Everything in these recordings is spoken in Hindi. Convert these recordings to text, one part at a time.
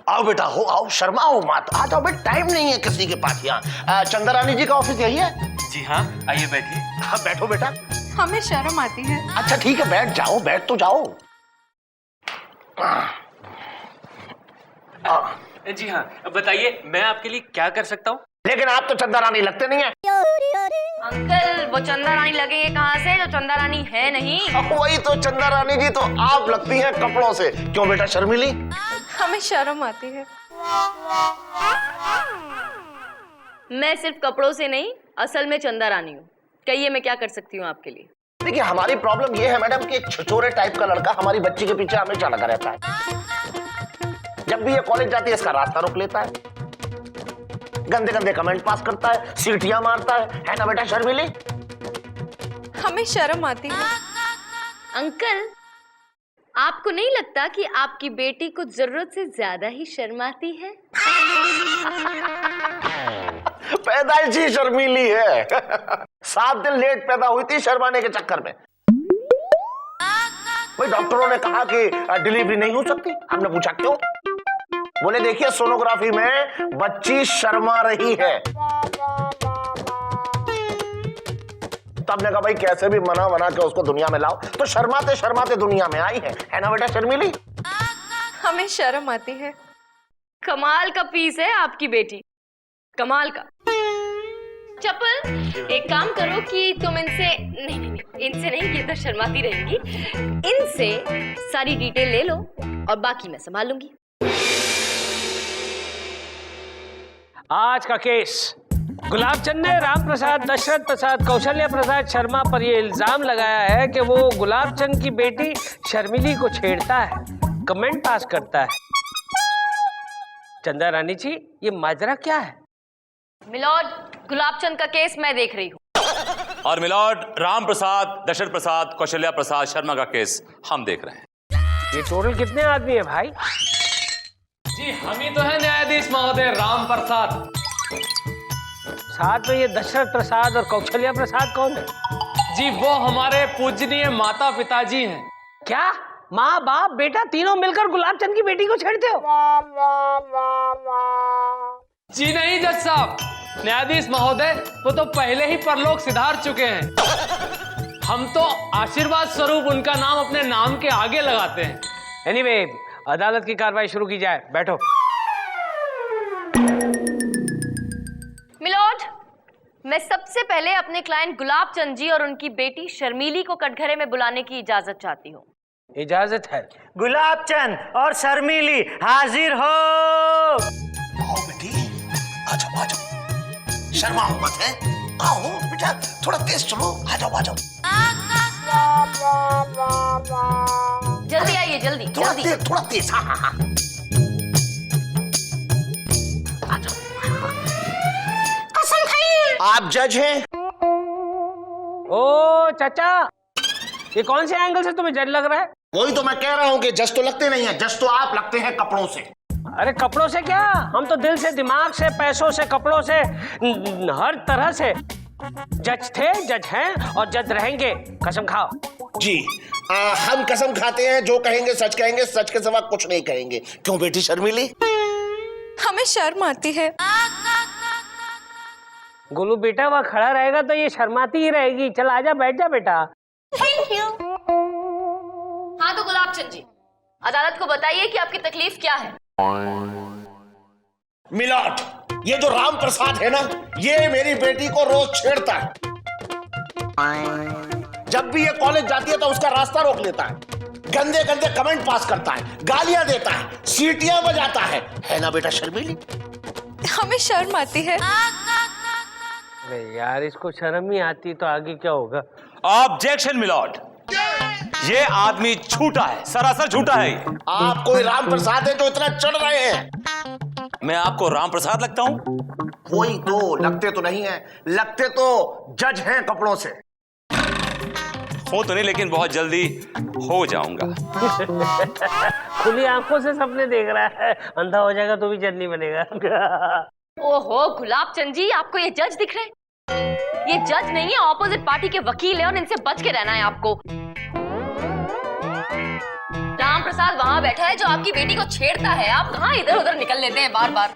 आओ बेटा, हो आओ, शर्माओ मत, आ जाओ बेटा, टाइम नहीं है किसी के पास यहाँ। चंदा रानी जी का ऑफिस यही है? जी हाँ, आइए बैठिए। हाँ बैठो बेटा। हमें शर्म आती है। अच्छा ठीक है, बैठ जाओ, बैठ तो जाओ। जी हाँ, बताइए मैं आपके लिए क्या कर सकता हूँ? लेकिन आप तो चंदा रानी लगते नहीं है। अंकल वो चंदा रानी लगेंगे कहाँ से, जो चंदा रानी है नहीं। वही तो, चंदा रानी जी तो आप लगती हैं कपड़ों से। क्यों बेटा शर्मिली? हमें शर्म आती है। मैं सिर्फ कपड़ों से नहीं, असल में चंदा रानी हूँ। कहिए मैं क्या कर सकती हूँ आपके लिए। देखिए हमारी प्रॉब्लम ये है मैडम कि एक छिछोरे टाइप का लड़का हमारी बच्ची के पीछे हमेशा लगा रहता है। जब भी ये कॉलेज जाती है इसका रास्ता रोक लेता है, गंदे गंदे कमेंट पास करता है, सीटियां मारता है ना बेटा शर्मिली? हमें शर्म आती है। अंकल आपको नहीं लगता कि आपकी बेटी को जरूरत से ज्यादा ही शर्म आती है? पैदाइशी शर्मीली है। 7 दिन लेट पैदा हुई थी शर्माने के चक्कर में। भाई डॉक्टरों ने कहा कि डिलीवरी नहीं हो सकती। हमने पूछा क्यों? बोले देखिए सोनोग्राफी में बच्ची शर्मा रही है। तब ने कहा भाई कैसे भी मना के उसको दुनिया में लाओ, तो शर्माते शर्माते दुनिया में आई है ना बेटा शर्मिली? हमें शर्म आती है। कमाल का पीस है आपकी बेटी, कमाल का। चप्पल एक काम करो कि तुम इनसे इनसे नहीं, ये तो शर्माती रहेंगी, इनसे सारी डिटेल ले लो और बाकी मैं संभाल लूंगी। आज का केस, गुलाबचंद ने राम प्रसाद, दशरथ प्रसाद, कौशल्या प्रसाद शर्मा पर यह इल्जाम लगाया है कि वो गुलाबचंद की बेटी शर्मिली को छेड़ता है, कमेंट पास करता है। चंदा रानी जी ये माजरा क्या है? मिलॉर्ड गुलाबचंद का केस मैं देख रही हूँ। और मिलॉर्ड राम प्रसाद, दशरथ प्रसाद, कौशल्या प्रसाद शर्मा का केस हम देख रहे हैं। ये टोटल कितने आदमी है भाई? जी हम ही तो है न्यायाधीश महोदय राम प्रसाद। साथ में ये दशरथ प्रसाद और कौशल्या प्रसाद कौन है? जी वो हमारे पूजनीय माता पिताजी हैं। क्या माँ बाप बेटा तीनों मिलकर गुलाबचंद की बेटी को छेड़ते हो? जी नहीं जज साहब, न्यायाधीश महोदय वो तो पहले ही परलोक सिधार चुके हैं। हम तो आशीर्वाद स्वरूप उनका नाम अपने नाम के आगे लगाते हैं। एनीवे, अदालत की कार्रवाई शुरू की जाए। बैठो। मिलॉर्ड मैं सबसे पहले अपने क्लाइंट गुलाबचंद जी और उनकी बेटी शर्मिली को कटघरे में बुलाने की इजाजत चाहती हूँ। इजाजत है। गुलाबचंद और शर्मिली हाजिर हो। आओ बेटी, आ जाओ, शर्माओ मत है, आओ बेटा, थोड़ा तेज चलो, आ जाओ। जल्दी आइए, जल्दी जल्दी। थोड़ा तेज, हाँ। आ जाओ। कसम खाई। आप जज हैं? ओ चाचा, ये कौन से एंगल से तुम्हें जज लग रहा है? वही तो मैं कह रहा हूँ कि जज तो लगते नहीं है, जज तो आप लगते हैं कपड़ों से। अरे कपड़ों से क्या, हम तो दिल से, दिमाग से, पैसों से, कपड़ों से, हर तरह से जज थे, जज हैं और जज रहेंगे। कसम खाओ। जी हम कसम खाते हैं, जो कहेंगे सच कहेंगे, सच के सिवा कुछ नहीं कहेंगे। क्यों बेटी शर्मिली? हमें शर्म आती है। गोलू बेटा वहाँ खड़ा रहेगा तो ये शर्माती ही रहेगी। चल आजा, बैठ जा बेटा। Thank you. हाँ तो गुलाबचंद जी, अदालत को बताइए कि आपकी तकलीफ क्या है। मिलॉर्ड, ये जो राम प्रसाद है ना, ये मेरी बेटी को रोज छेड़ता है। जब भी ये कॉलेज जाती है तो उसका रास्ता रोक लेता है, गंदे गंदे कमेंट पास करता है, गालियां देता है, सीटियां बजाता है ना बेटा शर्मिली? हमें शर्म आती है। अरे यार, इसको शर्म ही आती तो आगे क्या होगा? ऑब्जेक्शन मिलॉर्ड, ये आदमी झूठा है, सरासर झूठा है। आप कोई राम प्रसाद है जो इतना चढ़ रहे हैं? मैं आपको राम प्रसाद लगता हूं? वही तो, लगते तो नहीं है, लगते तो जज हैं कपड़ों से। हो तो नहीं, लेकिन बहुत जल्दी हो जाऊंगा। खुली आंखों से सपने देख रहा है, अंधा हो जाएगा तो भी जज नहीं बनेगा। ओहो गुलाबचंद जी, आपको ये जज दिख रहे? ये जज नहीं है, ऑपोजिट पार्टी के वकील है और इनसे बच के रहना है आपको। राम प्रसाद वहां बैठा है जो आपकी बेटी को छेड़ता है। आप कहाँ इधर उधर निकल लेते हैं बार बार।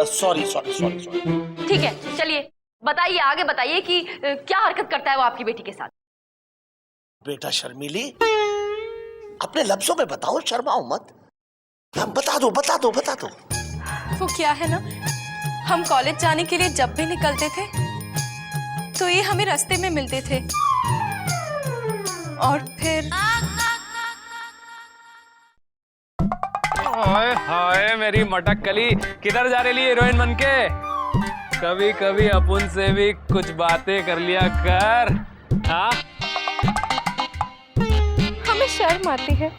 Sorry sorry sorry sorry. ठीक है, चलिए बताइए, आगे बताइए कि क्या हरकत करता है वो आपकी बेटी के साथ। बेटा शर्मीली, अपने लफ्जों में बताओ, शर्माओ मत। बता दो बता दो बता दो। वो क्या है ना, हम कॉलेज जाने के लिए जब भी निकलते थे तो ये हमें रास्ते में मिलते थे और फिर हाय हाय मेरी मटक कली, किधर जा रही है हीरोइन बनके? कभी कभी अपन से भी कुछ बातें कर लिया कर। हाँ, हमें शर्म आती है।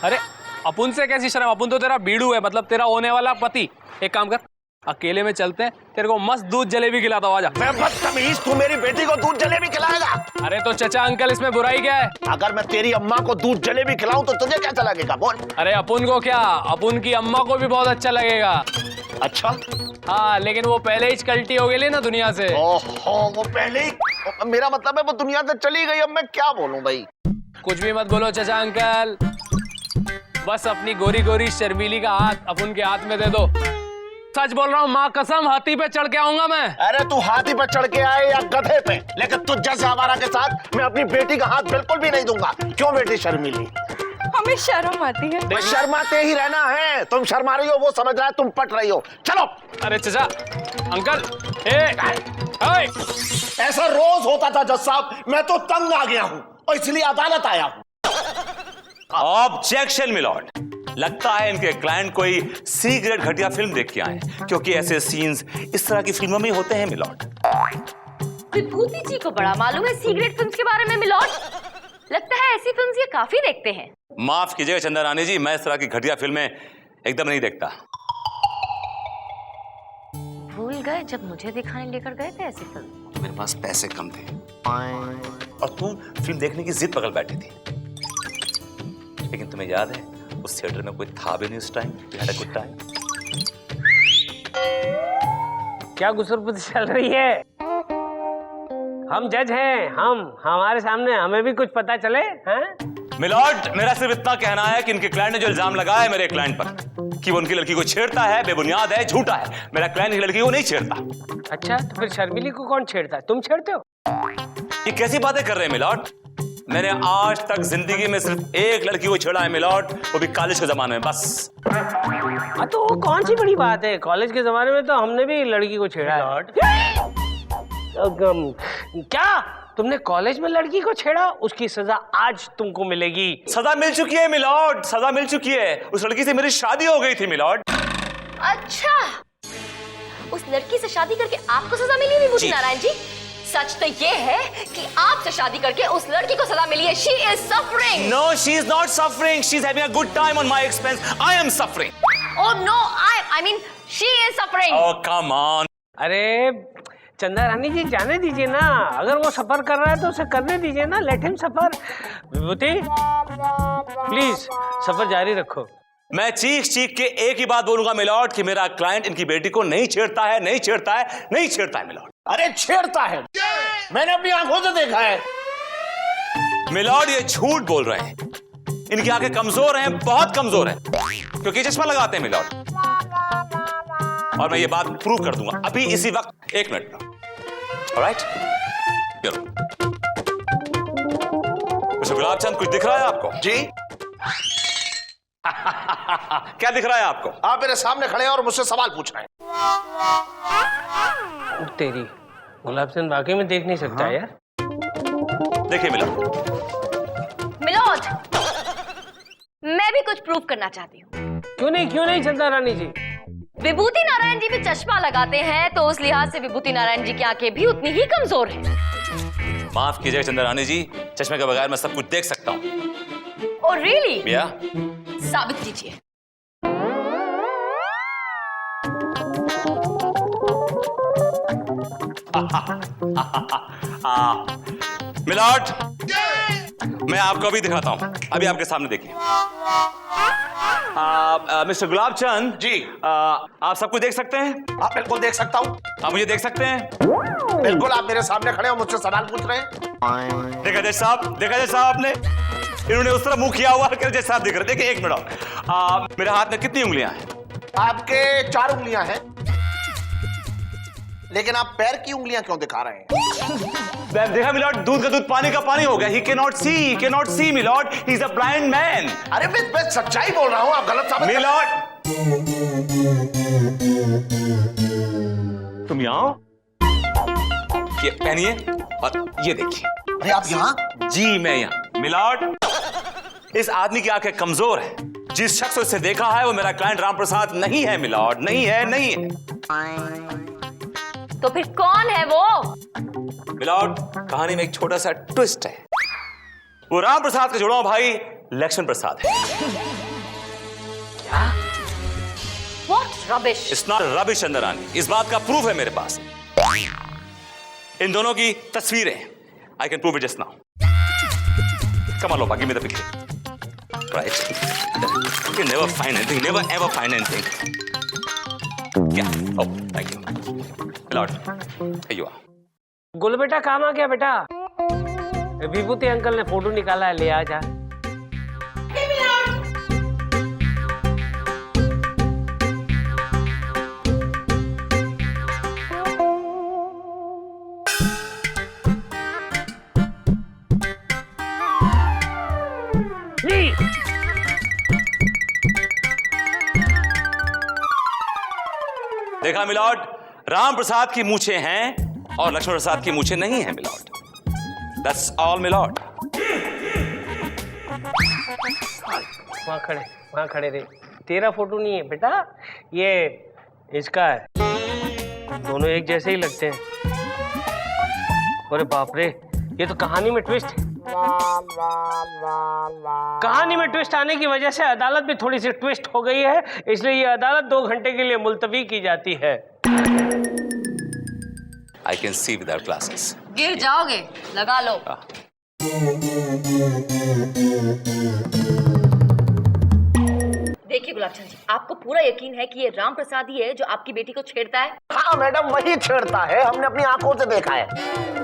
अरे अपन से कैसी शर्म? अपन तो तेरा बीड़ू है, मतलब तेरा होने वाला पति। एक काम कर, अकेले में चलते हैं, तेरे को मस्त दूध जलेबी खिलाता हूँ, आजा। मैं बदतमीज, तू मेरी बेटी को दूध जलेबी खिलाएगा? अरे तो चचा अंकल, इसमें बुराई क्या है? अगर मैं तेरी अम्मा को दूध जलेबी खिलाऊं तो तुझे कैसा लगेगा बोल? अरे अपन को क्या, अपन की अम्मा को भी बहुत अच्छा लगेगा। अच्छा, हाँ, लेकिन वो पहले ही कल्टी हो गई ना दुनिया से। ओहो, वो पहले ही, मेरा मतलब है वो दुनिया से चली गई। अब मैं क्या बोलूं भाई? कुछ भी मत बोलो चचा अंकल, बस अपनी गोरी गोरी शर्मीली का हाथ अपन के हाथ में दे दो। सच बोल रहा हूँ, माँ कसम, हाथी पे चढ़ के आऊंगा मैं। अरे तू हाथी पर चढ़ के आए या गधे पे, लेकिन तुझ जैसे आवारा के साथ मैं अपनी बेटी का हाथ बिल्कुल भी नहीं दूंगा। क्यों बेटी शर्मीली? हमें शर्म आती है। शर्माते ही रहना है। तुम शर्मा रही हो, वो समझ रहा है तुम पट रही हो। चलो। अरे चचा अंकल, ए, ऐसा रोज होता था जज साहब, मैं तो तंग आ गया हूँ और इसलिए अदालत आया हूँ। ऑब्जेक्शन मिलॉर्ड, लगता है इनके क्लाइंट कोई सी ग्रेड घटिया फिल्म देख के आए, क्योंकि ऐसे सीन्स इस तरह की फिल्मों में होते हैं मिलॉर्ड। विभूति जी को बड़ा मालूम है सी ग्रेड फिल्म्स के बारे में मिलॉर्ड। लगता है ऐसी फिल्म्स ये काफी देखते हैं। माफ कीजिएगा चंदा रानी जी, मैं इस तरह की घटिया फिल्में एकदम नहीं देखता। भूल गए जब मुझे दिखाने लेकर गए थे ऐसी फिल्म? मेरे पास पैसे कम थे और तुम फिल्म देखने की जिद पकड़ बैठी थी, लेकिन तुम्हें याद है उस थिएटर में कोई था भी नहीं उस टाइम। Good time. क्या गुसरपुर चल रही है? हम जज हैं, हमारे सामने हमें भी कुछ पता चले। हैं मिलॉर्ड, मेरा सिर्फ इतना कहना है कि इनके क्लाइंट ने जो इल्जाम लगाया है मेरे क्लाइंट पर कि वो उनकी लड़की को छेड़ता है, बेबुनियाद है, झूठा है। मेरा क्लाइंट की लड़की को नहीं छेड़ता। अच्छा, तो फिर शर्मिली को कौन छेड़ता है? तुम छेड़ते हो? ये कैसी बातें कर रहे हैं मिलॉर्ड? मैंने आज तक जिंदगी में सिर्फ एक लड़की को छेड़ा है मिलॉर्ड, वो भी कॉलेज के जमाने में, बस। हाँ, तो वो कौन सी बड़ी बात है? कॉलेज के जमाने में तो हमने भी लड़की को छेड़ा है। क्या तुमने कॉलेज में लड़की को छेड़ा? उसकी सजा आज तुमको मिलेगी। सजा मिल चुकी है मिलॉर्ड, सजा मिल चुकी है। उस लड़की से मेरी शादी हो गई थी मिलॉर्ड। अच्छा, उस लड़की से शादी करके आपको सजा मिली विभूति नारायण जी? सच तो ये है कि आपसे शादी करके उस लड़की को सजा मिली है। She is suffering. No, she is not suffering. She's having a good time on my expense. I am suffering. Oh no, I mean she is suffering. Oh come on. अरे चंदा रानी जी, जाने दीजिए ना। अगर वो सफर कर रहा है तो उसे करने दीजिए ना। Let him suffer. Vibhuti please सफर जारी रखो। मैं चीख चीख के एक ही बात बोलूंगा मिलॉर्ड कि मेरा क्लाइंट इनकी बेटी को नहीं छेड़ता है, नहीं छेड़ता है, नहीं छेड़ता है मिलॉर्ड। अरे छेड़ता है, मैंने अपनी आंखों से देखा है। मिलॉर्ड ये झूठ बोल रहे हैं। इनकी आंखें कमजोर हैं, बहुत कमजोर हैं, क्योंकि चश्मा लगाते हैं मिलॉर्ड। और मैं ये बात प्रूव कर दूंगा अभी इसी वक्त। 1 मिनट में। ऑलराइट, मिस्टर गुलाबचंद, कुछ दिख रहा है आपको? जी। क्या दिख रहा है आपको? आप मेरे सामने खड़े हैं और मुझसे सवाल पूछ रहे हैं। तेरी गुलाबचंद वाकई में देख नहीं सकता यार। देखिए मिलॉर्ड, मैं भी कुछ प्रूव करना चाहती हूँ। क्यों नहीं चंदा रानी जी? विभूति नारायण जी भी चश्मा लगाते हैं, तो उस लिहाज से विभूति नारायण जी की आंखें भी उतनी ही कमजोर हैं। माफ कीजिएगा चंदा रानी जी, चश्मे के बगैर मैं सब कुछ देख सकता हूँ। Oh really? या साबित कीजिए। मिलॉर्ड, मैं आपको अभी दिखाता हूं, अभी आपके सामने देखिए। मिस्टर गुलाबचंद जी। आप सब कुछ देख सकते हैं? आप बिल्कुल देख सकता हूँ। आप मुझे देख सकते हैं? बिल्कुल, आप मेरे सामने खड़े हो, मुझसे सवाल पूछ रहे हैं। देखा जज साहब, देखा जज साहब आपने? इन्होंने उस तरह मुंह किया हुआ है जैसे आप दिख रहे। देखिए एक मिनट और मेरे हाथ में कितनी उंगलियां हैं? आपके 4 उंगलियां हैं, लेकिन आप पैर की उंगलियां क्यों दिखा रहे हैं? देखा मिलॉर्ड, दूध का दूध पानी का पानी हो गया। He can not see milord, he is a blind man. अरे मैं सच्चाई बोल रहा हूं, आप गलत साबित मिलॉर्ड तुम यहाँ आओ, ये पहनिए और ये देखिए। अरे आप यहाँ? जी मैं यहाँ। मिलॉर्ड, इस आदमी की आंखें कमजोर है। जिस शख्स को इसे देखा है वो मेरा क्लाइंट राम प्रसाद नहीं है मिलॉर्ड, नहीं है। तो फिर कौन है वो? मिलॉर्ड, कहानी में एक छोटा सा ट्विस्ट है। वो राम प्रसाद का जुड़वा भाई लक्ष्मण प्रसाद है। What rubbish? It's not rubbish Chandrani, इस बात का प्रूफ है मेरे पास। इन दोनों की तस्वीरें, I can prove it just now. Come on Lopa, give me the picture. Right, you never find anything, never ever find anything. क्या? Oh thank you Lord, here you are. Gul बेटा काम आ गया बेटा। विभूति अंकल ने फोटो निकाला है, ले आ जा। देखा मिलॉर्ड, राम प्रसाद की मूछें हैं और लक्ष्मण प्रसाद की मूछें नहीं हैं मिलॉर्ड। That's all milord. वहां खड़े रहे। तेरा फोटो नहीं है बेटा, ये इसका है। दोनों एक जैसे ही लगते हैं। अरे बाप रे, ये तो कहानी में ट्विस्ट है। कहानी में ट्विस्ट आने की वजह से अदालत भी थोड़ी सी ट्विस्ट हो गई है, इसलिए ये अदालत 2 घंटे के लिए मुलतवी की जाती है। I can see without glasses. गिर जाओगे, लगा लो। देखिए गुलाबचंद जी, आपको पूरा यकीन है कि ये राम प्रसाद ही है जो आपकी बेटी को छेड़ता है? हाँ मैडम, वही छेड़ता है, हमने अपनी आंखों से देखा है।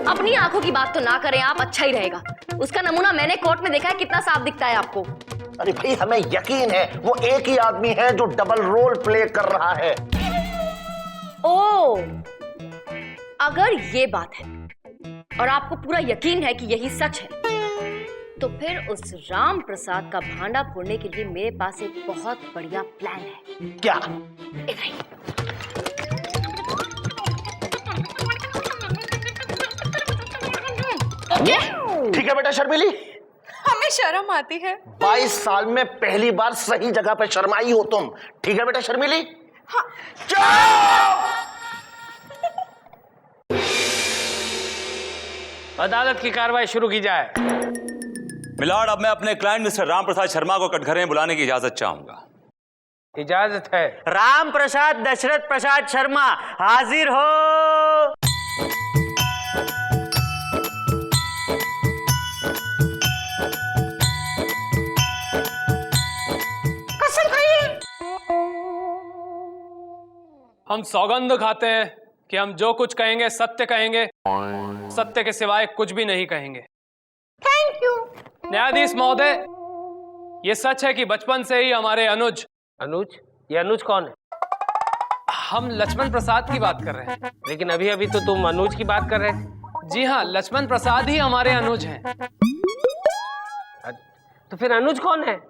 अपनी आंखों की बात तो ना करें आप, अच्छा ही रहेगा। उसका नमूना मैंने कोर्ट में देखा है, कितना साफ दिखता है आपको। अरे भाई, हमें यकीन है वो एक ही आदमी है जो डबल रोल प्ले कर रहा है। ओह, अगर ये बात है और आपको पूरा यकीन है कि यही सच है, तो फिर उस राम प्रसाद का भांडा फोड़ने के लिए मेरे पास एक बहुत बढ़िया प्लान है। क्या? इधर ही। ओके? ठीक है बेटा शर्मिली, हमें शर्म आती है। 22 साल में पहली बार सही जगह पे शर्माई हो तुम। ठीक है बेटा शर्मिली? हाँ। अदालत की कार्रवाई शुरू की जाए। मिलॉर्ड, अब मैं अपने क्लाइंट मिस्टर राम प्रसाद शर्मा को कटघरे में बुलाने की इजाजत चाहूंगा। इजाजत है। राम प्रसाद दशरथ प्रसाद शर्मा हाजिर हो। हम सौगंध खाते हैं कि हम जो कुछ कहेंगे सत्य कहेंगे, सत्य के सिवाय कुछ भी नहीं कहेंगे। Thank you. न्यायाधीश महोदय, ये सच है कि बचपन से ही हमारे अनुज ये अनुज कौन है? हम लक्ष्मण प्रसाद की बात कर रहे हैं। लेकिन अभी अभी तो तुम अनुज की बात कर रहे थे। जी हाँ, लक्ष्मण प्रसाद ही हमारे अनुज हैं। तो फिर अनुज कौन है?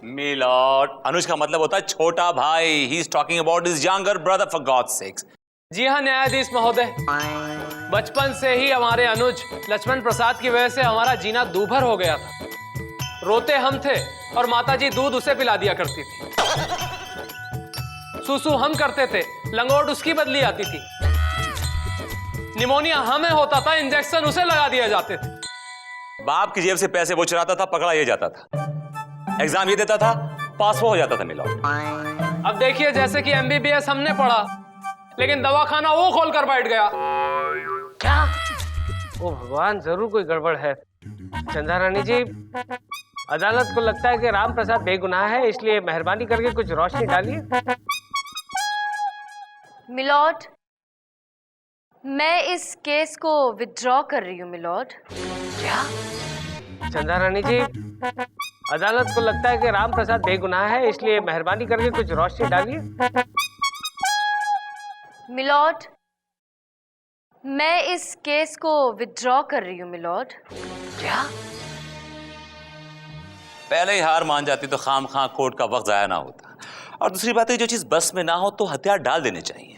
मिलॉर्ड, अनुज का मतलब होता है छोटा भाई। He is talking about his younger brother for God's sex. जी हाँ न्यायाधीश महोदय, बचपन से ही हमारे अनुज लक्ष्मण प्रसाद की वजह से हमारा जीना दूभर हो गया था। रोते हम थे और माताजी दूध उसे पिला दिया करती थी। सुसु हम करते थे, लंगोट उसकी बदली आती थी। निमोनिया हमें होता था, इंजेक्शन उसे लगा दिए जाते थे। बाप की जेब से पैसे वो चुराता था, पकड़ा ये जाता था। एग्जाम ये देता था, पास वो हो जाता था मिलॉर्ड। अब देखिए, जैसे कि MBBS हमने पढ़ा, लेकिन दवाखाना वो खोलकर बैठ गया। क्या? ओ भगवान, जरूर कोई गड़बड़ है। चंदा रानी जी, अदालत को लगता है कि राम प्रसाद बेगुनाह है, इसलिए मेहरबानी करके कुछ रोशनी डालिए। मिलॉर्ड, मैं इस केस को विथड्रॉ कर रही हूँ मिलॉर्ड। क्या? चंदा रानी जी, अदालत को लगता है कि राम प्रसाद बेगुनाह है, इसलिए मेहरबानी करके कुछ रोशनी डालिए। मिलॉर्ड, मैं इस केस को विथड्रॉ कर रही हूँ मिलॉर्ड। क्या? पहले ही हार मान जाती तो खाम खां कोर्ट का वक्त जाया ना होता। और दूसरी बात है, जो चीज बस में ना हो तो हथियार डाल देने चाहिए।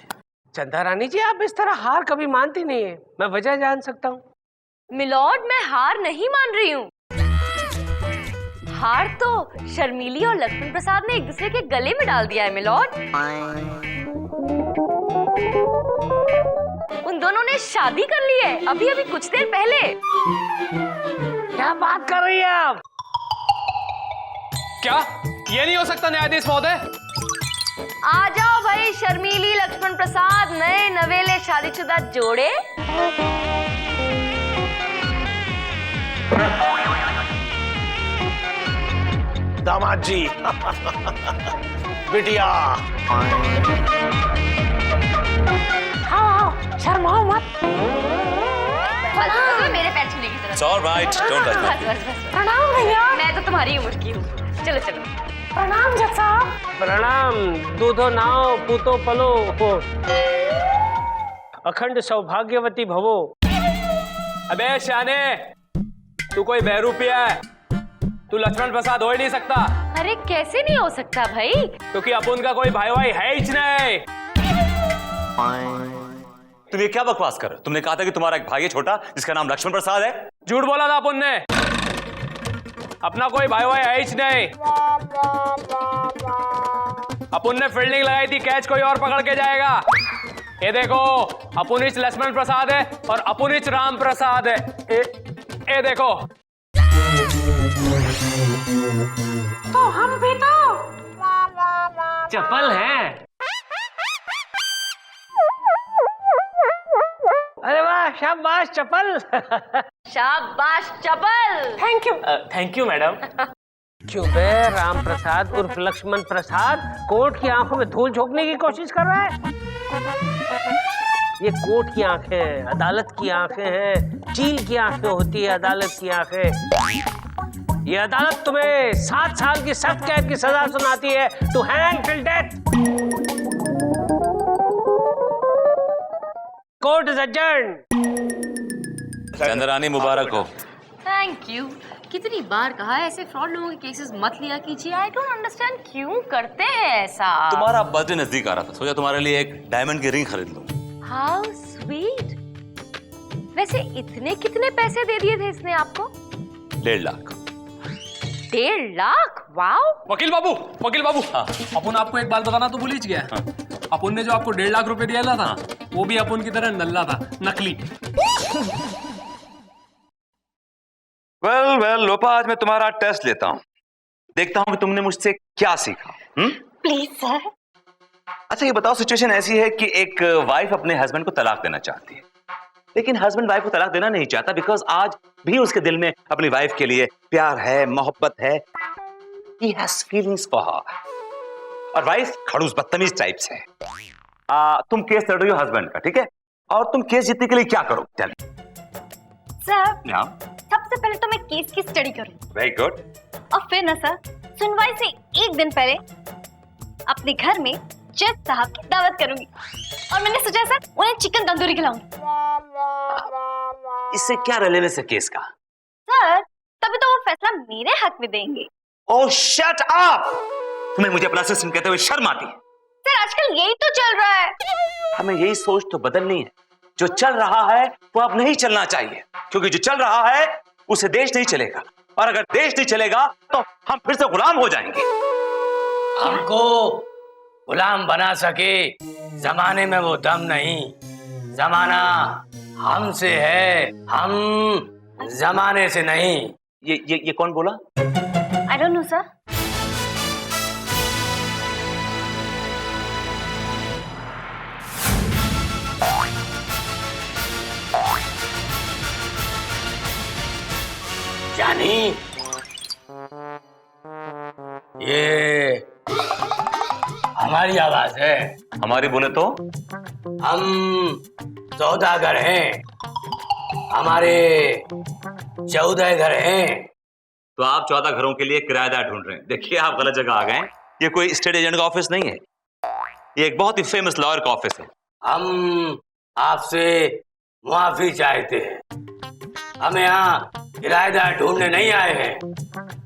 चंदा रानी जी, आप इस तरह हार कभी मानती नहीं है, मैं वजह जान सकता हूँ? मिलॉर्ड, मैं हार नहीं मान रही हूँ। हार तो शर्मीली और लक्ष्मण प्रसाद ने एक दूसरे के गले में डाल दिया है मिलॉर्ड। उन दोनों ने शादी कर ली है अभी अभी कुछ देर पहले। क्या बात कर रही है आप? क्या ये नहीं हो सकता न्यायाधीश महोदय? आ जाओ भाई शर्मीली लक्ष्मण प्रसाद, नए नवेले शादीशुदा जोड़े। दामाद जी बिटिया। शर्माओ मत। मेरे पैर छूने की जरूरत। It's all right, don't touch me. बस। प्रणाम भैया। मैं तो तुम्हारी उम्र की हूँ। चलो चलो। प्रणाम जज साहब। प्रणाम। दूधो नाओ पूतो पलो हो, अखंड सौभाग्यवती भवो। अबे शाने, तू कोई बहरूपिया है? तू लक्ष्मण प्रसाद हो ही नहीं सकता। अरे कैसे नहीं हो सकता भाई? क्योंकि अपन का कोई भाई भाई है ही नहीं। तुम ये क्या बकवास कर रहे हो? तुमने कहा था कि तुम्हारा एक भाई है छोटा जिसका नाम लक्ष्मण प्रसाद है। झूठ बोला था अपन ने। अपना कोई भाई भाई है ही नहीं। अपन ने फील्डिंग लगाई थी, कैच कोई और पकड़ के जाएगा। ये देखो, अपुनिच लक्ष्मण प्रसाद है और अपुनिच राम प्रसाद है। ये देखो। तो हम भी तो चपल हैं। अरे वाह, शाबाश चपल। शाबाश चपल। Thank you madam. क्यों बे, राम प्रसाद उर्फ लक्ष्मण प्रसाद कोर्ट की आंखों में धूल झोंकने की कोशिश कर रहा है? ये कोर्ट की आंखें हैं, अदालत की आंखें हैं, चील की आंखें होती है अदालत की आंखें। ये अदालत तुम्हें 7 साल की सख्त कैद की सजा सुनाती है, to hang till death. Court is adjourned. Chandrani मुबारक हो। Thank you. कितनी बार कहा है ऐसे फ्रॉड लोगों के केसेस मत लिया कीजिए। आई डोंट अंडरस्टैंड क्यों करते हैं ऐसा। तुम्हारा बर्थडे नजदीक आ रहा था, सोचा तुम्हारे लिए एक डायमंड की रिंग खरीद लूं। How sweet. वैसे इतने कितने पैसे दे दिए थे इसने आपको? 1.5 लाख। 1.5 लाख? वाओ। वकील बाबू, वकील बाबू, अपन आपको एक बात बताना तो भूल ही गया। अपन ने जो आपको 1.5 लाख रुपए दिया था, वो भी अपन की तरह नल्ला था, नकली। वेल लोपा, आज मैं तुम्हारा टेस्ट लेता हूँ, देखता हूँ कि तुमने मुझसे क्या सीखा। Please sir. अच्छा ये बताओ, सिचुएशन ऐसी है कि एक वाइफ अपने हस्बैंड को तलाक देना चाहती है, लेकिन हस्बैंड वाइफ को तलाक देना नहीं चाहता बिकॉज आज भी उसके दिल में अपनी वाइफ के लिए प्यार है, मोहब्बत है। He has feelings for her. और वाइफ खड़ूस बदतमीज टाइप से है। तुम केस लड़ रही हो हस्बैंड का, ठीक है? और तुम केस जीतने के लिए क्या करो? चल सर, सबसे पहले तो मैं केस की स्टडी करूँ। Very good. और फिर ना सर, सुनवाई से एक दिन पहले अपने घर में जज साहब की दावत करूंगी और मैंने सोचा सर उन्हें चिकन तंदूरी खिलाऊंगी। इससे क्या रिलेवेंस है केस का? सर, तभी तो वो फैसला मेरे हक में देंगे। ओह शट अप! तुम्हें मुझे अपना असिस्टेंट कहते हुए शर्म आती है? सर, आजकल यही तो चल रहा है। हमें यही सोच तो बदलनी है। जो चल रहा है वो अब नहीं चलना चाहिए, क्योंकि जो चल रहा है उसे देश नहीं चलेगा, और अगर देश नहीं चलेगा तो हम फिर से गुलाम हो जाएंगे। हमको गुलाम बना सके जमाने में वो दम नहीं। जमाना हमसे है, हम जमाने से नहीं। ये कौन बोला? I don't know sir. जानी, ये हमारी आवाज है। हमारी बोले तो? हम सौदागर हैं, हमारे 14 घर हैं। तो आप 14 घरों के लिए किराएदार ढूंढ रहे हैं। देखिए आप गलत जगह आ गए हैं। ये कोई स्टेट एजेंट का ऑफिस नहीं है, ये एक बहुत ही फेमस लॉयर का ऑफिस है। हम आपसे मुआफी चाहते हैं, हम यहाँ किराएदार ढूंढने नहीं आए हैं,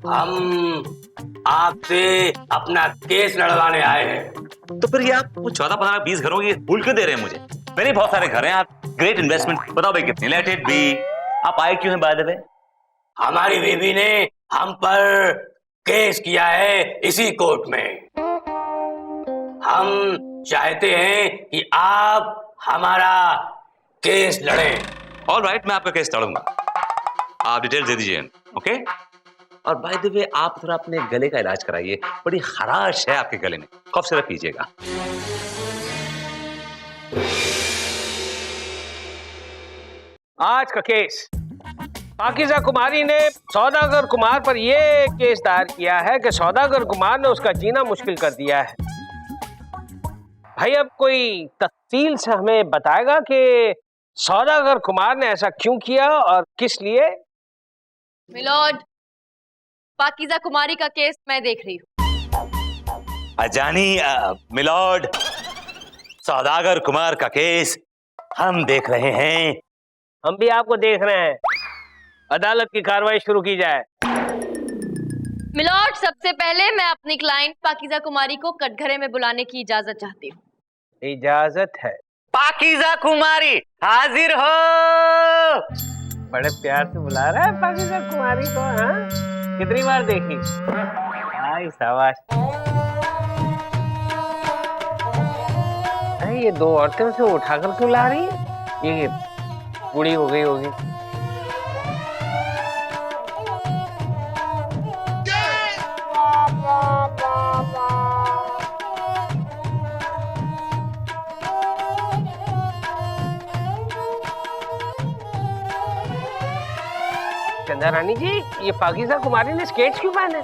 हम आपसे अपना केस लड़वाने आए हैं। तो फिर ये आप 14, 15, 20 घरों की भूल क्यों दे रहे हैं मुझे? मेरे बहुत सारे घर हैं, आप ग्रेट इन्वेस्टमेंट, बताओ भाई कितनी? Let it be. आप आए क्यों हैं बाय द वे? हमारी बीवी ने हम पर केस किया है इसी कोर्ट में। हम चाहते हैं कि आप हमारा केस लड़ें। ऑल राइट, मैं आपका केस लड़ूंगा। आप डिटेल्स दे दीजिए, ओके? और बाय द वे आप थोड़ा अपने गले का इलाज कराइए, बड़ी खराश है आपके गले में, कफ सिरप पीजिएगा। आज का केस, पाकिज़ा कुमारी ने सौदागर कुमार पर यह केस दायर किया है कि सौदागर कुमार ने उसका जीना मुश्किल कर दिया है। भाई अब कोई तफसील से हमें बताएगा कि सौदागर कुमार ने ऐसा क्यों किया और किस लिए? मिलॉर्ड, पाकिज़ा कुमारी का केस मैं देख रही हूँ। अजानी मिलॉर्ड, सौदागर कुमार का केस हम देख रहे हैं। हम भी आपको देख रहे हैं। अदालत की कार्रवाई शुरू की जाए। मिलॉर्ड, सबसे पहले मैं अपनी क्लाइंट पाकिज़ा कुमारी को कटघरे में बुलाने की इजाजत चाहती हूँ। इजाजत है। पाकिज़ा कुमारी हाजिर हो। बड़े प्यार से बुला रहा है पाकिज़ा कुमारी को। हाँ, कितनी बार देखी? आई शाबाश। ये दो औरतें उसे उठाकर क्यों ला रही है? ये बूढ़ी हो गई होगी। चंदा रानी जी, ये पाकिज़ा कुमारी ने स्केट्स क्यों पहने?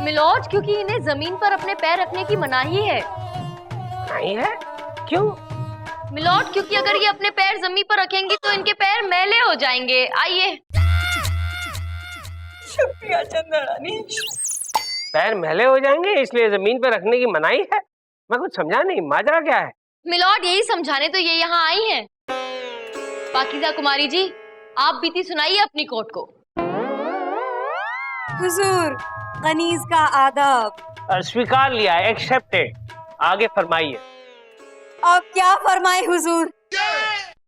मिलॉर्ड, क्योंकि इन्हें जमीन पर अपने पैर रखने की मनाही है। नहीं है? क्यों? मिलॉर्ड, क्योंकि अगर ये अपने पैर जमीन पर रखेंगी तो इनके पैर मैले हो जाएंगे। आइए। शुक्रिया चंदा रानी। पैर मैले हो जाएंगे इसलिए जमीन पर रखने की मनाही है? मैं कुछ समझा नहीं, माजरा क्या है? मिलॉर्ड, यही समझाने तो ये यहाँ आई हैं। पाकिज़ा कुमारी जी, आप बीती सुनाइए अपनी कोर्ट को। हुजूर, कनीज का आदाब। स्वीकार लिया, एक्सेप्टेड। आगे फरमाइए। अब क्या फरमाए हुजूर,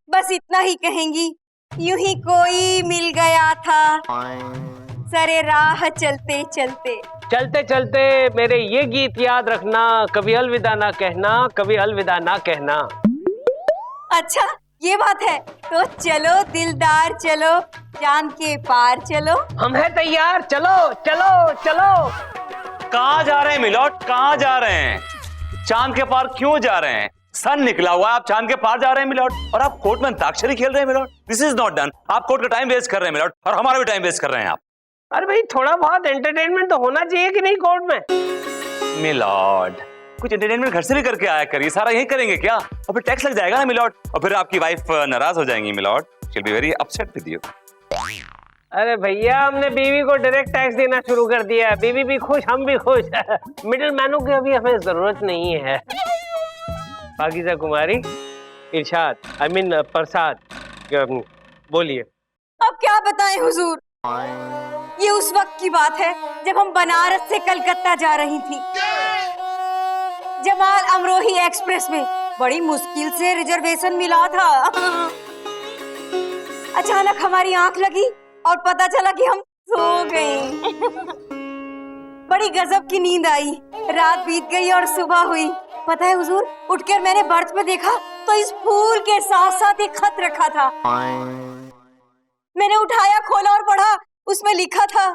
बस इतना ही कहेंगी। यूं ही कोई मिल गया था सरे राह चलते चलते। चलते चलते मेरे ये गीत याद रखना, कभी अलविदा ना कहना, कभी अलविदा ना कहना। अच्छा ये बात है, तो चलो दिलदार चलो, चांद के पार चलो। हम हैं तैयार, चलो चलो चलो। कहाँ जा रहे हैं मिलॉर्ड, कहाँ जा रहे हैं? चांद के पार क्यों जा रहे हैं? सन निकला हुआ, आप चांद के पार जा रहे हैं मिलॉर्ड, और आप कोर्ट में अंताक्षरी खेल रहे हैं milord. This is not done. आप कोर्ट का टाइम वेस्ट कर रहे हैं मिलॉर्ड, और हमारा भी टाइम वेस्ट कर रहे हैं आप। अरे भाई, थोड़ा बहुत एंटरटेनमेंट तो होना चाहिए कि नहीं कोर्ट में? मिलॉर्ड, कुछ एंटरटेनमेंट घर से भी करके आया करिए, सारा यही करेंगे क्या? और फिर टैक्स लग जाएगा ना मिलॉर्ड, और फिर आपकी वाइफ नाराज हो जाएंगी milord. She will be very upset with you. अरे भैया, हमने बीवी को डायरेक्ट टैक्स देना शुरू कर दिया। बीवी भी खुश, हम भी खुश। मिडिल मैनों की अभी हमें जरूरत नहीं है। पाकिज़ा कुमारी, इरशाद, आई मीन प्रसाद, बोलिए। अब क्या बताएं हुजूर, ये उस वक्त की बात है जब हम बनारस से कलकत्ता जा रही थी। जमाल अमरोही एक्सप्रेस में बड़ी मुश्किल से रिजर्वेशन मिला था। अचानक हमारी आंख लगी और पता चला कि हम सो गए। बड़ी गजब की नींद आई। रात बीत गई और सुबह हुई। पता है हुजूर, उठकर मैंने बर्थ पे देखा तो इस फूल के साथ साथ एक खत रखा था। मैंने उठाया, खोला और पढ़ा। उसमें लिखा था,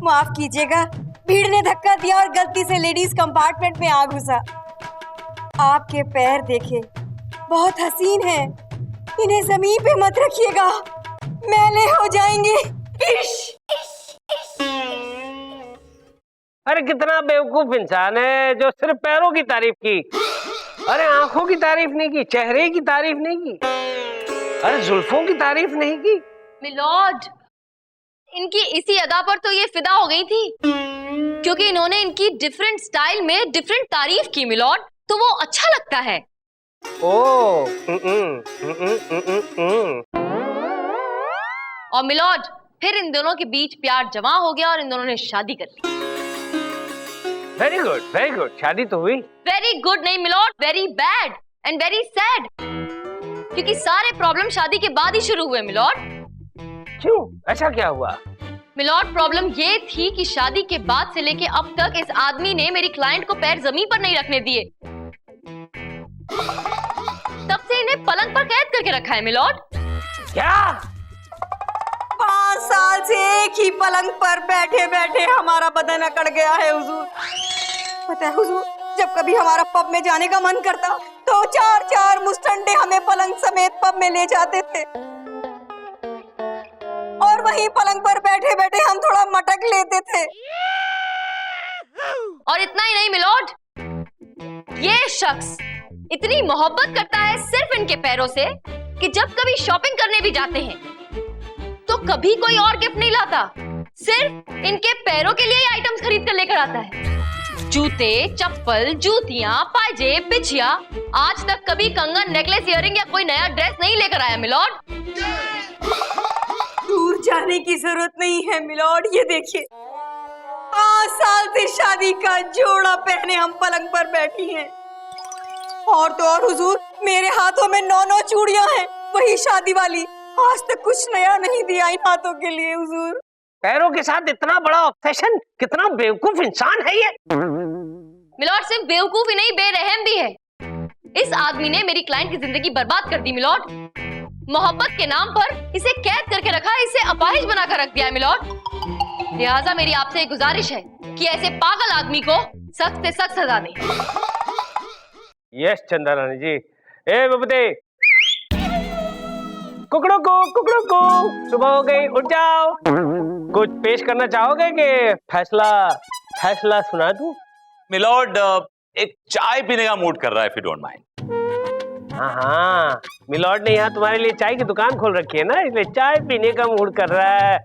माफ कीजिएगा, भीड़ ने धक्का दिया और गलती से लेडीज कंपार्टमेंट में आ घुसा। आपके पैर देखे, बहुत हसीन हैं। इन्हें जमीन पे मत रखिएगा, मैले हो जाएंगे। अरे कितना बेवकूफ इंसान है जो सिर्फ पैरों की तारीफ की। अरे आंखों की तारीफ नहीं की, चेहरे की तारीफ नहीं की, अरे जुल्फों की तारीफ नहीं की। मिलॉर्ड, इनकी इसी अदा पर तो ये फिदा हो गई थी, क्योंकि इन्होंने इनकी डिफरेंट स्टाइल में डिफरेंट तारीफ की मिलॉर्ड, तो वो अच्छा लगता है। और मिलॉर्ड फिर इन दोनों के बीच प्यार जमा हो गया और इन दोनों ने शादी कर ली। वेरी गुड, शादी तो हुई। वेरी गुड नहीं milord, very bad and very sad, क्योंकि सारे प्रॉब्लम शादी के बाद ही शुरू हुए मिलॉर्ड। क्यों, ऐसा क्या हुआ? मिलॉर्ड प्रॉब्लम ये थी कि शादी के बाद से लेके अब तक इस आदमी ने मेरी क्लाइंट को पैर जमीन पर नहीं रखने दिए, तब से इन्हें पलंग पर कैद करके रखा है मिलॉर्ड। क्या? 5 साल से एक ही पलंग पर बैठे बैठे हमारा बदन अकड़ गया है हुजूर। पता है हुजूर, जब कभी हमारा पब में जाने का मन करता तो 4-4 मुस्टंडे हमें पलंग समेत पब में ले जाते थे, और वहीं पलंग पर बैठे बैठे हम थोड़ा मटक लेते थे। और इतना ही नहीं मिलॉर्ड, ये शख्स इतनी मोहब्बत करता है सिर्फ इनके पैरों से कि जब कभी शॉपिंग करने भी जाते हैं तो कभी कोई और गिफ्ट नहीं लाता, सिर्फ इनके पैरों के लिए ही आइटम्स खरीद कर लेकर आता है। जूते, चप्पल, जूतियां, पायजेब, बिछिया, आज तक कभी कंगन, नेकलेस, इयररिंग या कोई नया ड्रेस नहीं लेकर आया मिलॉर्ड। दूर जाने की जरूरत नहीं है मिलॉर्ड, ये देखिए 5 साल से शादी का जोड़ा पहने हम पलंग पर बैठी हैं। और तो और हुजूर, मेरे हाथों में 9 चूड़ियां हैं, वही शादी वाली। आज तक कुछ नया नहीं दिया इन हाथों के लिए हुजूर। पैरों के साथ इतना बड़ा ऑब्सेशन, कितना बेवकूफ इंसान है ये। मिलॉर्ड सिर्फ बेवकूफ ही नहीं, बेरहम भी है। इस आदमी ने मेरी क्लाइंट की जिंदगी बर्बाद कर दी मिलॉर्ड। मोहब्बत के नाम पर इसे कैद करके रखा, इसे अपाहिज बनाकर रख दिया मिलॉर्ड। लिहाजा मेरी आपसे एक गुजारिश है कि ऐसे पागल आदमी को सख्त से सख्त सजा दें। यस चंदा रानी जी। ए बबूते, कुकड़ों को सुबह हो गई, उठ जाओ। कुछ पेश करना चाहोगे कि फैसला सुना दूं? मिलॉर्ड एक चाय पीने का मूड कर रहा है, इफ यू डोंट माइंड। हाँ, मिलॉर्ड ने यहाँ तुम्हारे लिए चाय की दुकान खोल रखी है ना, इसलिए चाय पीने का मूड कर रहा है।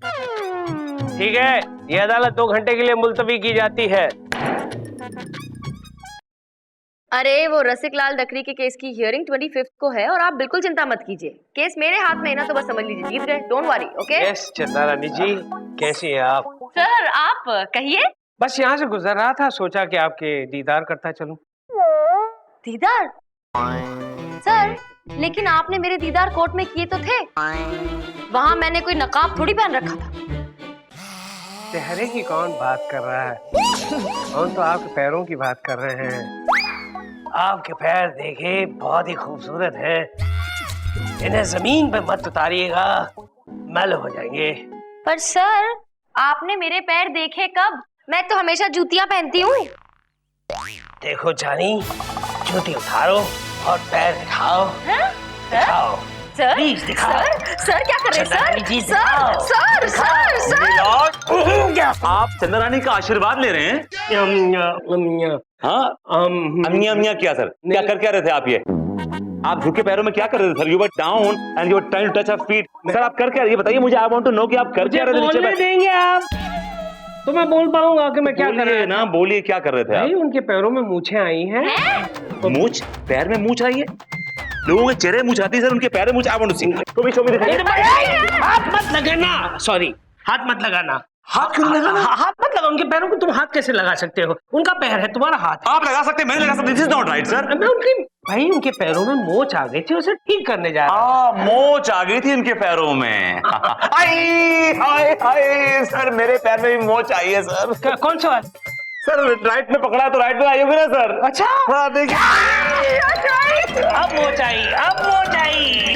ठीक है, ये अदालत 2 घंटे के लिए मुलतवी की जाती है। अरे वो रसिक लाल डकरी के केस की हियरिंग 25 को है और आप बिल्कुल चिंता मत कीजिए। केस मेरे हाथ में है ना, तो बस समझ लीजिए जीत गए। Don't worry, okay? यस चंदा रानी जी, कैसी हैं आप? सर आप कहिए। बस यहाँ से गुजर रहा था, सोचा कि आपके दीदार करता चलूं। दीदार? सर लेकिन आपने मेरे दीदार कोर्ट में किए तो थे, वहाँ मैंने कोई नकाब थोड़ी पहन रखा था। चेहरे की कौन बात कर रहा है, कौन तो आपके पैरों की बात कर रहे हैं। आपके पैर देखे बहुत ही खूबसूरत हैं, इन्हें जमीन पे मत उतारिएगा, मैल हो जाएंगे। पर सर आपने मेरे पैर देखे कब? मैं तो हमेशा जूतियां पहनती हूँ। देखो जानी, जूती उतारो और पैर दिखाओ। दिखाओ सर, प्लीज दिखाओ। सर क्या कर रहे हैं सर? सर मिलॉर्ड, आप चंदा रानी का आशीर्वाद ले रहे हैं? हाँ, अमिया क्या सर, क्या रहे थे आप? ये आप झुके पैरों में क्या कर रहे थे sir? You were down and you were trying to touch a feet. Sir आप कर क्या रहे, ये बताइए मुझे। आई वांट टू नो कि आप कर क्या रहे थे नीचे पे? देंगे आप तो मैं बोल पाऊंगा कि मैं क्या कर रहा ना। बोलिए क्या कर रहे थे आप? उनके पैरों में मूछें आई हैं। मूछ? पैर में मूछ आई है? लोगों के चेहरे मूछ आती है सर, उनके पैर में मूछ। I want to see. Show me दिखाइए। हाथ मत लगाना, सॉरी, हाथ मत लगाना। हाथ क्यों लगाना? हाथ मत लगाओ उनके पैरों को। तुम हाथ कैसे लगा सकते हो? उनका पैर है, तुम्हारा हाथ है। आप लगा सकते, मैं नहीं लगा सकता। This is not right sir. मैं उनके पैरों में मोच आ गई थी, उसे ठीक करने जा रहा था। मोच आ गई थी इनके पैरों में। हाय सर, मेरे पैर में भी मोच आई है सर। कौन सा वाला? सर राइट में पकड़ा तो राइट में आई होगी ना सर? अच्छा, हाँ देखिए, अब मोच आई, अब मोच आई।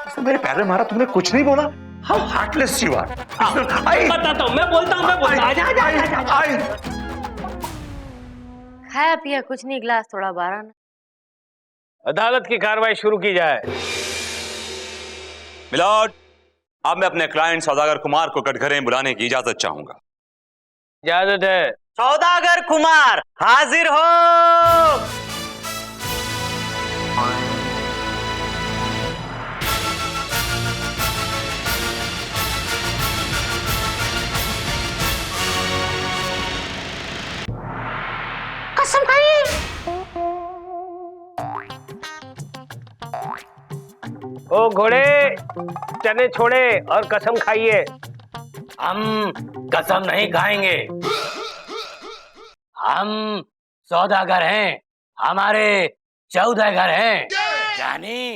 सर मेरे पैर में मारा, तुमने कुछ नहीं बोला? How heartless you are! बताता हूँ, मैं बोलता हूँ। आजा। खाया पिया कुछ नहीं, गिलास थोड़ा बारह ना। अदालत की कार्रवाई शुरू की जाए। मिलॉर्ड, अब मैं अपने क्लाइंट सौदागर कुमार को कटघरे में बुलाने की इजाजत चाहूंगा। इजाजत है। सौदागर कुमार हाजिर हो। कसम खाइए। ओ घोड़े, चने छोड़े और कसम खाइए। हम कसम नहीं खाएंगे। हम सौदागर हैं, हमारे 14 घर हैं। जानी?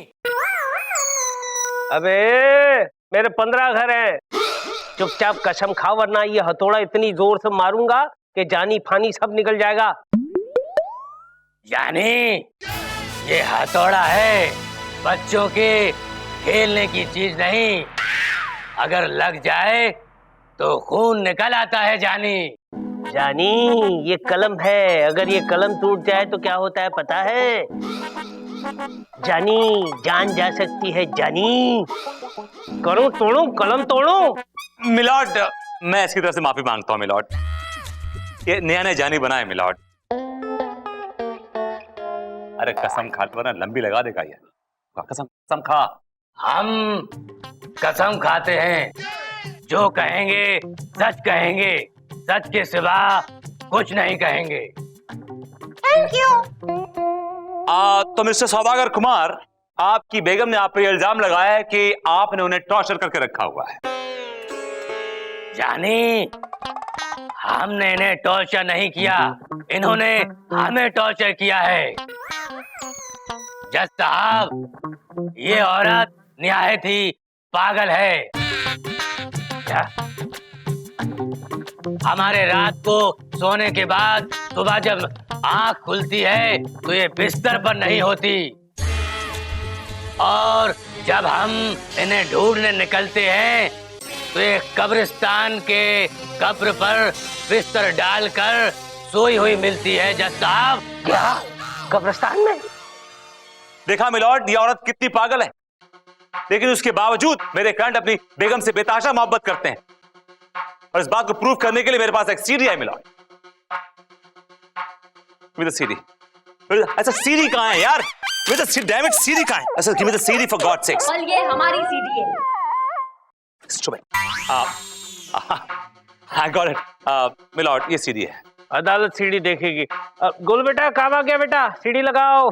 अबे मेरे 15 घर हैं। चुपचाप कसम खा, वरना ये हथौड़ा इतनी जोर से मारूंगा कि जानी फानी सब निकल जाएगा। जानी, ये हथौड़ा है, बच्चों के खेलने की चीज नहीं। अगर लग जाए तो खून निकल आता है। जानी? जानी, ये कलम है, अगर ये कलम टूट जाए तो क्या होता है पता है? जानी, जान जा सकती है। जानी, करूं तोड़ूं, कलम तोड़ूं? मिलॉर्ड, मैं इसकी तरफ से माफी मांगता हूं मिलॉर्ड। ये नया नया जानी बना है मिलॉर्ड। अरे कसम खा, वरना लंबी लगा देगा ये। कसम कसम खा। हम कसम खाते हैं, जो कहेंगे सच कहेंगे, सच के सिवा कुछ नहीं कहेंगे। Thank you. तो मिस्टर सौदागर कुमार, आपकी बेगम ने आप पर इल्जाम लगाया है कि आपने उन्हें टॉर्चर करके रखा हुआ है। जानी, हमने इन्हें टॉर्चर नहीं किया, इन्होंने हमें टॉर्चर किया है। जज साहब, ये औरत निहायत ही पागल है। क्या? हमारे रात को सोने के बाद सुबह जब आंख खुलती है तो ये बिस्तर पर नहीं होती, और जब हम इन्हें ढूंढने निकलते हैं तो ये कब्रिस्तान के कब्र पर बिस्तर डालकर सोई हुई मिलती है। जज साहब, क्या कब्रिस्तान में? देखा मिलॉर्ड, ये औरत कितनी पागल है, लेकिन उसके बावजूद मेरे क्लाइंट अपनी बेगम से बेतहाशा मोहब्बत करते हैं, और इस बात को प्रूव करने के लिए मेरे पास एक सीडी है मिलॉर्ड। With CD. ऐसा सीडी कहां है यार? विद डैमेज सीडी कहां है? ऐसा give me the CD for God sex. और ये हमारी सीडी है। आई गॉट इट मिलॉर्ड, ये सीडी है। अदालत सीडी देखेगी। गोल बेटा, काम आ गया बेटा, सीडी लगाओ।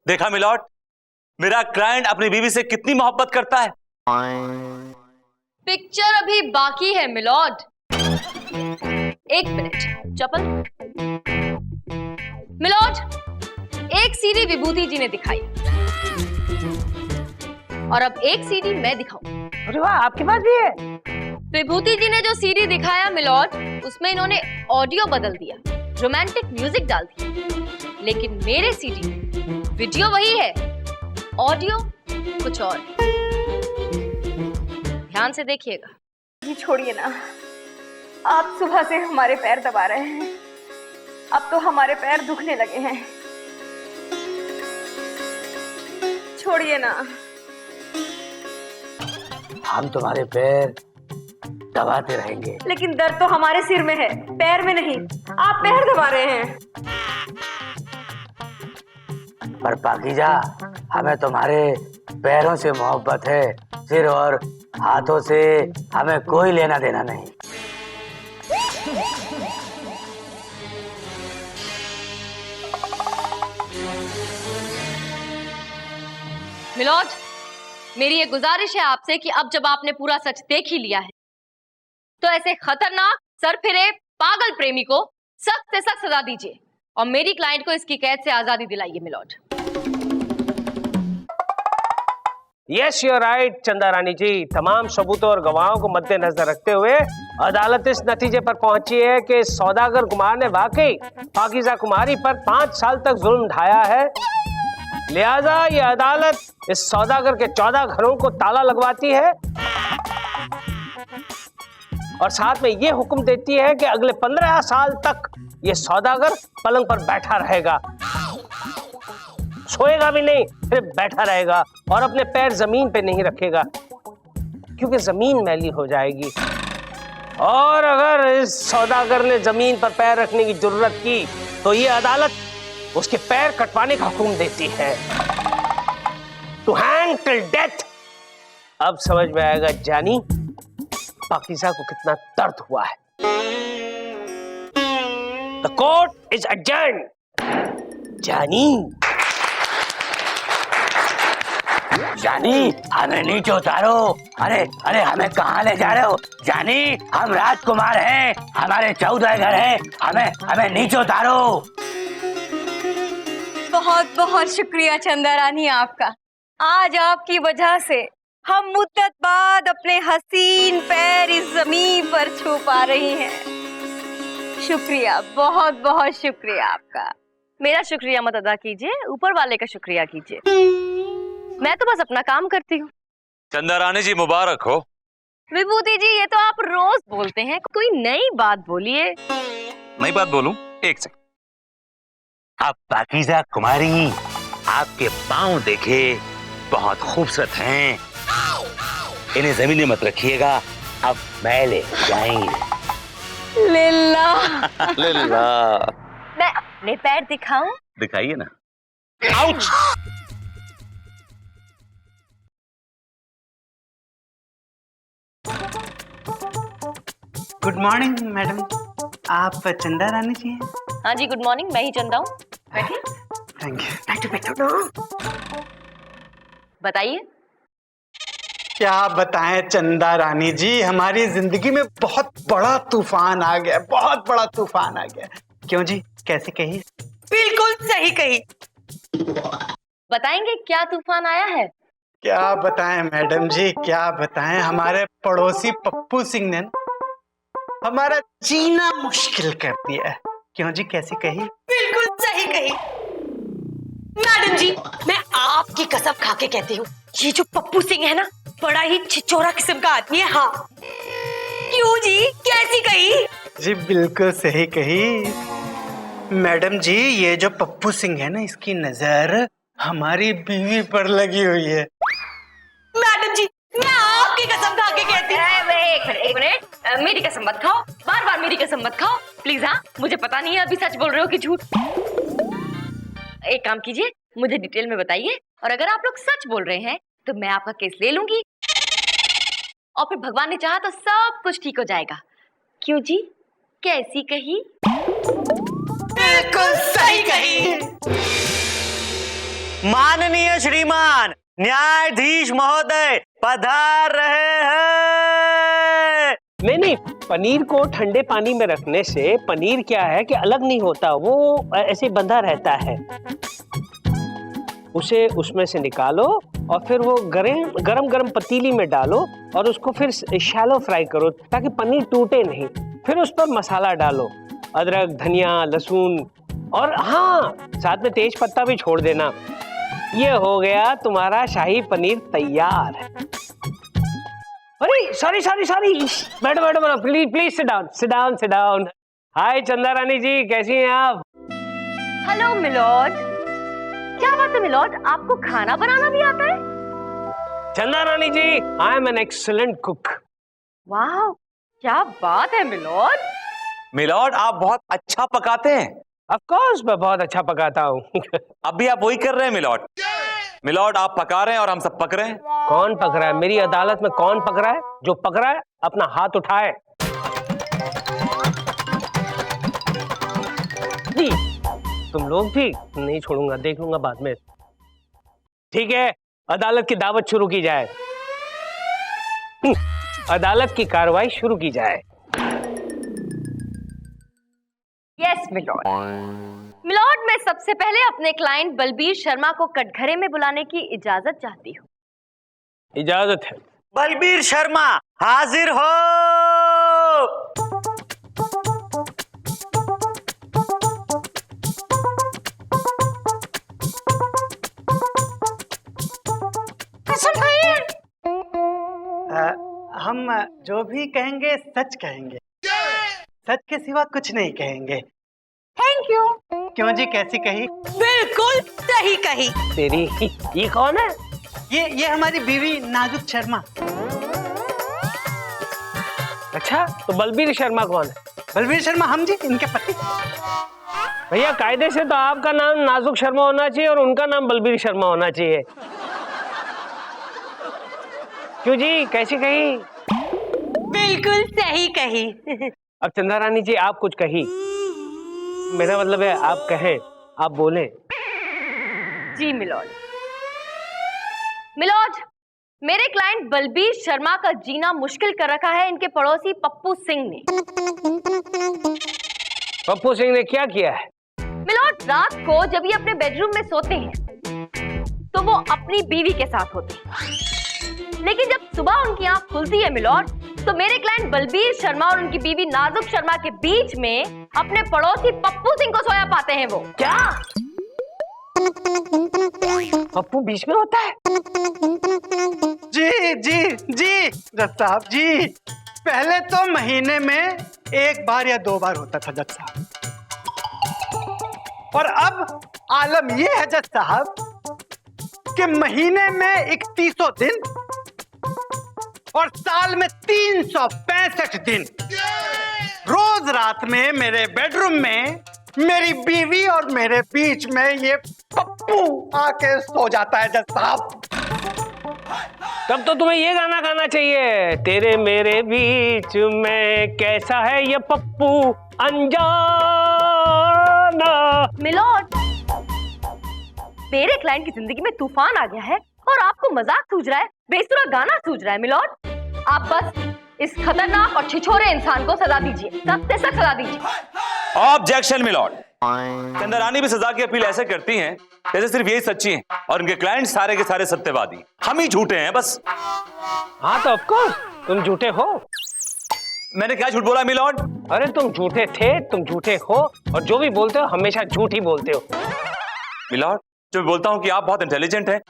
देखा मिलॉर्ड, मेरा क्लाइंट अपनी बीवी से कितनी मोहब्बत करता है। पिक्चर अभी बाकी है मिलॉर्ड। एक मिनट, चपल। मिलॉर्ड, एक सीडी विभूति जी ने दिखाई और अब एक सीडी मैं दिखाऊं। अरे वाह, आपके पास भी है? विभूति जी ने जो सीडी दिखाया मिलॉर्ड, उसमें इन्होंने ऑडियो बदल दिया, रोमांटिक म्यूजिक डाल दिया, लेकिन मेरे सीडी में वीडियो वही है, ऑडियो कुछ और। ध्यान से देखिएगा। जी छोड़िए ना, आप सुबह से हमारे पैर दबा रहे हैं, अब तो हमारे पैर दुखने लगे हैं। छोड़िए ना। हम तुम्हारे पैर दबाते रहेंगे। लेकिन दर्द तो हमारे सिर में है, पैर में नहीं। आप पैर दबा रहे हैं। पर पाकीजा, हमें तुम्हारे पैरों से मोहब्बत है, सिर और हाथों से हमें कोई लेना देना नहीं। मिलॉर्ड, मेरी ये गुजारिश है आपसे कि अब जब आपने पूरा सच देख ही लिया है तो ऐसे खतरनाक सरफिरे पागल प्रेमी को सख्त से सख्त सजा दीजिए और मेरी क्लाइंट को इसकी कैद से आजादी दिलाइए milord. Yes you are right Chanda Rani जी। तमाम सबूतों और गवाहों को मद्देनजर रखते हुए अदालत इस नतीजे पर पहुंची है कि सौदागर कुमार ने वाकई पाकीज़ा कुमारी पर 5 साल तक जुल्म ढाया है। लिहाजा ये अदालत इस सौदागर के 14 घरों को ताला लगवाती है और साथ में ये हुक्म देती है कि अगले 15 साल तक ये सौदागर पलंग पर बैठा रहेगा, सोएगा भी नहीं, सिर्फ बैठा रहेगा और अपने पैर जमीन पे नहीं रखेगा क्योंकि जमीन मैली हो जाएगी। और अगर इस सौदागर ने जमीन पर पैर रखने की जरूरत की तो ये अदालत उसके पैर कटवाने का हुक्म देती है, टू हैंग टिल डेथ। अब समझ में आएगा जानी पाकीज़ा को कितना दर्द हुआ है। The court is adjourned. जानी जानी हमें नीचे उतारो। अरे अरे हमें कहाँ ले जा रहे हो जानी? हम राजकुमार हैं, हमारे 14 घर हैं, हमें हमें नीचे उतारो। बहुत बहुत शुक्रिया चंदा रानी आपका। आज आपकी वजह से हम मुद्दत बाद अपने हसीन पैर इस जमीन पर छू पा रही हैं। शुक्रिया, बहुत बहुत शुक्रिया आपका। मेरा शुक्रिया मत अदा कीजिए, ऊपर वाले का शुक्रिया कीजिए। मैं तो बस अपना काम करती हूँ। चंदा रानी जी मुबारक हो। विभूति जी, ये तो आप रोज बोलते हैं, कोई नई बात बोलिए। नई बात बोलूं? एक सेकंड। अब पाकीज़ा कुमारी, आपके पाँव देखे बहुत खूबसूरत हैं, इन्हें जमीन में मत रखिएगा, अब मैले जाएंगे। लिल्ला लिल्ला। मैं अपने पैर दिखाऊं? दिखाइए ना। आउच। गुड मॉर्निंग मैडम, आप चंदा रानी जी हैं? हाँ जी, गुड मॉर्निंग, मैं ही चंदा हूँ। बैठिए। Thank you. बैठो बैठो ना। बताइए। क्या बताएं चंदा रानी जी, हमारी जिंदगी में बहुत बड़ा तूफान आ गया, बहुत बड़ा तूफान आ गया। क्यों जी, कैसे कही? बिल्कुल सही कही। बताएंगे क्या तूफान आया है? क्या बताएं मैडम जी, क्या बताएं। हमारे पड़ोसी पप्पू सिंह ने हमारा जीना मुश्किल कर दिया है। क्यों जी, कैसे कही? बिल्कुल सही कही। मैडम जी, मैं आपकी कसम खा के कहती हूँ, ये जो पप्पू सिंह है ना, बड़ा ही छिछोरा किस्म का आदमी है। हाँ। क्यों जी, कैसी कही? जी बिल्कुल सही कही मैडम जी। ये जो पप्पू सिंह है ना, इसकी नजर हमारी बीवी पर लगी हुई है। मैडम जी, मैं आपकी कसम खा के कहती हूँ। एक मिनट, मेरी कसम मत खाओ, बार बार मेरी कसम मत खाओ प्लीज। हाँ, मुझे पता नहीं है अभी सच बोल रहे हो कि झूठ। एक काम कीजिए, मुझे डिटेल में बताइए, और अगर आप लोग सच बोल रहे हैं तो मैं आपका केस ले लूंगी, और फिर भगवान ने चाहा तो सब कुछ ठीक हो जाएगा। क्यों जी, कैसी कही? बिल्कुल सही कही। माननीय श्रीमान न्यायाधीश महोदय पधार रहे हैं। नहीं, पनीर को ठंडे पानी में रखने से पनीर क्या है कि अलग नहीं होता, वो ऐसे बंधा रहता है। उसे उसमें से निकालो और फिर वो गरम पतीली में डालो और उसको फिर शैलो फ्राई करो ताकि पनीर टूटे नहीं। फिर उस पर मसाला डालो, अदरक, धनिया, लहसुन, और हाँ, साथ में तेज पत्ता भी छोड़ देना। ये हो गया तुम्हारा शाही पनीर तैयार। अरे सॉरी, बैठो, प्लीज सिट डाउन। हाय चंदा रानी जी, कैसी हैं आप? Hello milord. क्या बात है मिलोड, आपको खाना बनाना भी आता है? Chanda Rani ji, I am an excellent cook. वाह, क्या बात है मिलोड। मिलॉर्ड, आप बहुत अच्छा पकाते हैं। ऑफ कोर्स, मैं बहुत अच्छा पकाता हूँ। अभी आप वही कर रहे हैं मिलॉर्ड। मिलॉर्ड, आप पका रहे हैं और हम सब पक रहे हैं। कौन पक रहा है? मेरी अदालत में कौन पक रहा है? जो पक रहा है अपना हाथ उठाए। जी, तुम लोग भी नहीं छोड़ूंगा, देख लूंगा बाद में। ठीक है, अदालत की दावत शुरू की जाए। अदालत की कार्रवाई शुरू की जाए। Yes milord. मिलोड, मैं सबसे पहले अपने क्लाइंट बलबीर शर्मा को कटघरे में बुलाने की इजाजत चाहती हूँ। इजाजत है। बलबीर शर्मा हाजिर हो। हम जो भी कहेंगे सच कहेंगे, सच के सिवा कुछ नहीं कहेंगे। Thank you. क्यों जी, कैसी कही? बिल्कुल सही कही। तेरी ये कौन है? ये हमारी बीवी नाजुक शर्मा। अच्छा, तो बलबीर शर्मा कौन है? बलबीर शर्मा हम जी, इनके पति। भैया कायदे से तो आपका नाम नाजुक शर्मा होना चाहिए और उनका नाम बलबीर शर्मा होना चाहिए। क्यों जी, कैसी कही? बिल्कुल सही कही। अब चंदा रानी जी आप कुछ कही, मेरा मतलब है आप कहें, आप बोलें। जी मिलॉर्ड। मिलॉर्ड, मेरे क्लाइंट बलबीर शर्मा का जीना मुश्किल कर रखा है इनके पड़ोसी पप्पू सिंह ने। पप्पू सिंह ने क्या किया है? मिलॉर्ड, रात को जब ये अपने बेडरूम में सोते हैं तो वो अपनी बीवी के साथ होते हैं, लेकिन जब सुबह उनकी आंख खुलती है मिलॉर्ड, तो मेरे क्लाइंट बलबीर शर्मा और उनकी बीवी नाजुक शर्मा के बीच में अपने पड़ोसी पप्पू सिंह को सोया पाते हैं। वो क्या पप्पू बीच में होता है? जी जी जी जज साहब जी, पहले तो महीने में 1 बार या 2 बार होता था जज साहब, और अब आलम ये है जज साहब कि महीने में 31 दिन और साल में 365 दिन रोज रात में मेरे बेडरूम में मेरी बीवी और मेरे बीच में ये पप्पू आके सो जाता है जज साहब। तब तो तुम्हें ये गाना गाना चाहिए, तेरे मेरे बीच में कैसा है ये पप्पू अनजाना। मिलॉर्ड, मेरे क्लाइंट की जिंदगी में तूफान आ गया है और आपको मजाक सूझ रहा है, बेसुरा गाना सूझ रहा है। मिलॉर्ड, आप बस इस खतरनाक और छिछोरे इंसान को सजा दीजिए, सख्त से सख्त सजा दीजिए। Objection milord. चंदा रानी भी सजा की अपील ऐसे करती हैं जैसे सिर्फ यही सच्ची हैं और उनके क्लाइंट सारे के सारे सत्यवादी, हम ही झूठे हैं बस। हाँ तो ऑफकोर्स तुम झूठे हो। मैंने क्या झूठ बोला मिलॉर्ड? अरे तुम झूठे थे, तुम झूठे हो, और जो भी बोलते हो हमेशा झूठ ही बोलते हो। मिलॉर्ड, जो बोलता हूँ कि आप बहुत इंटेलिजेंट हैं,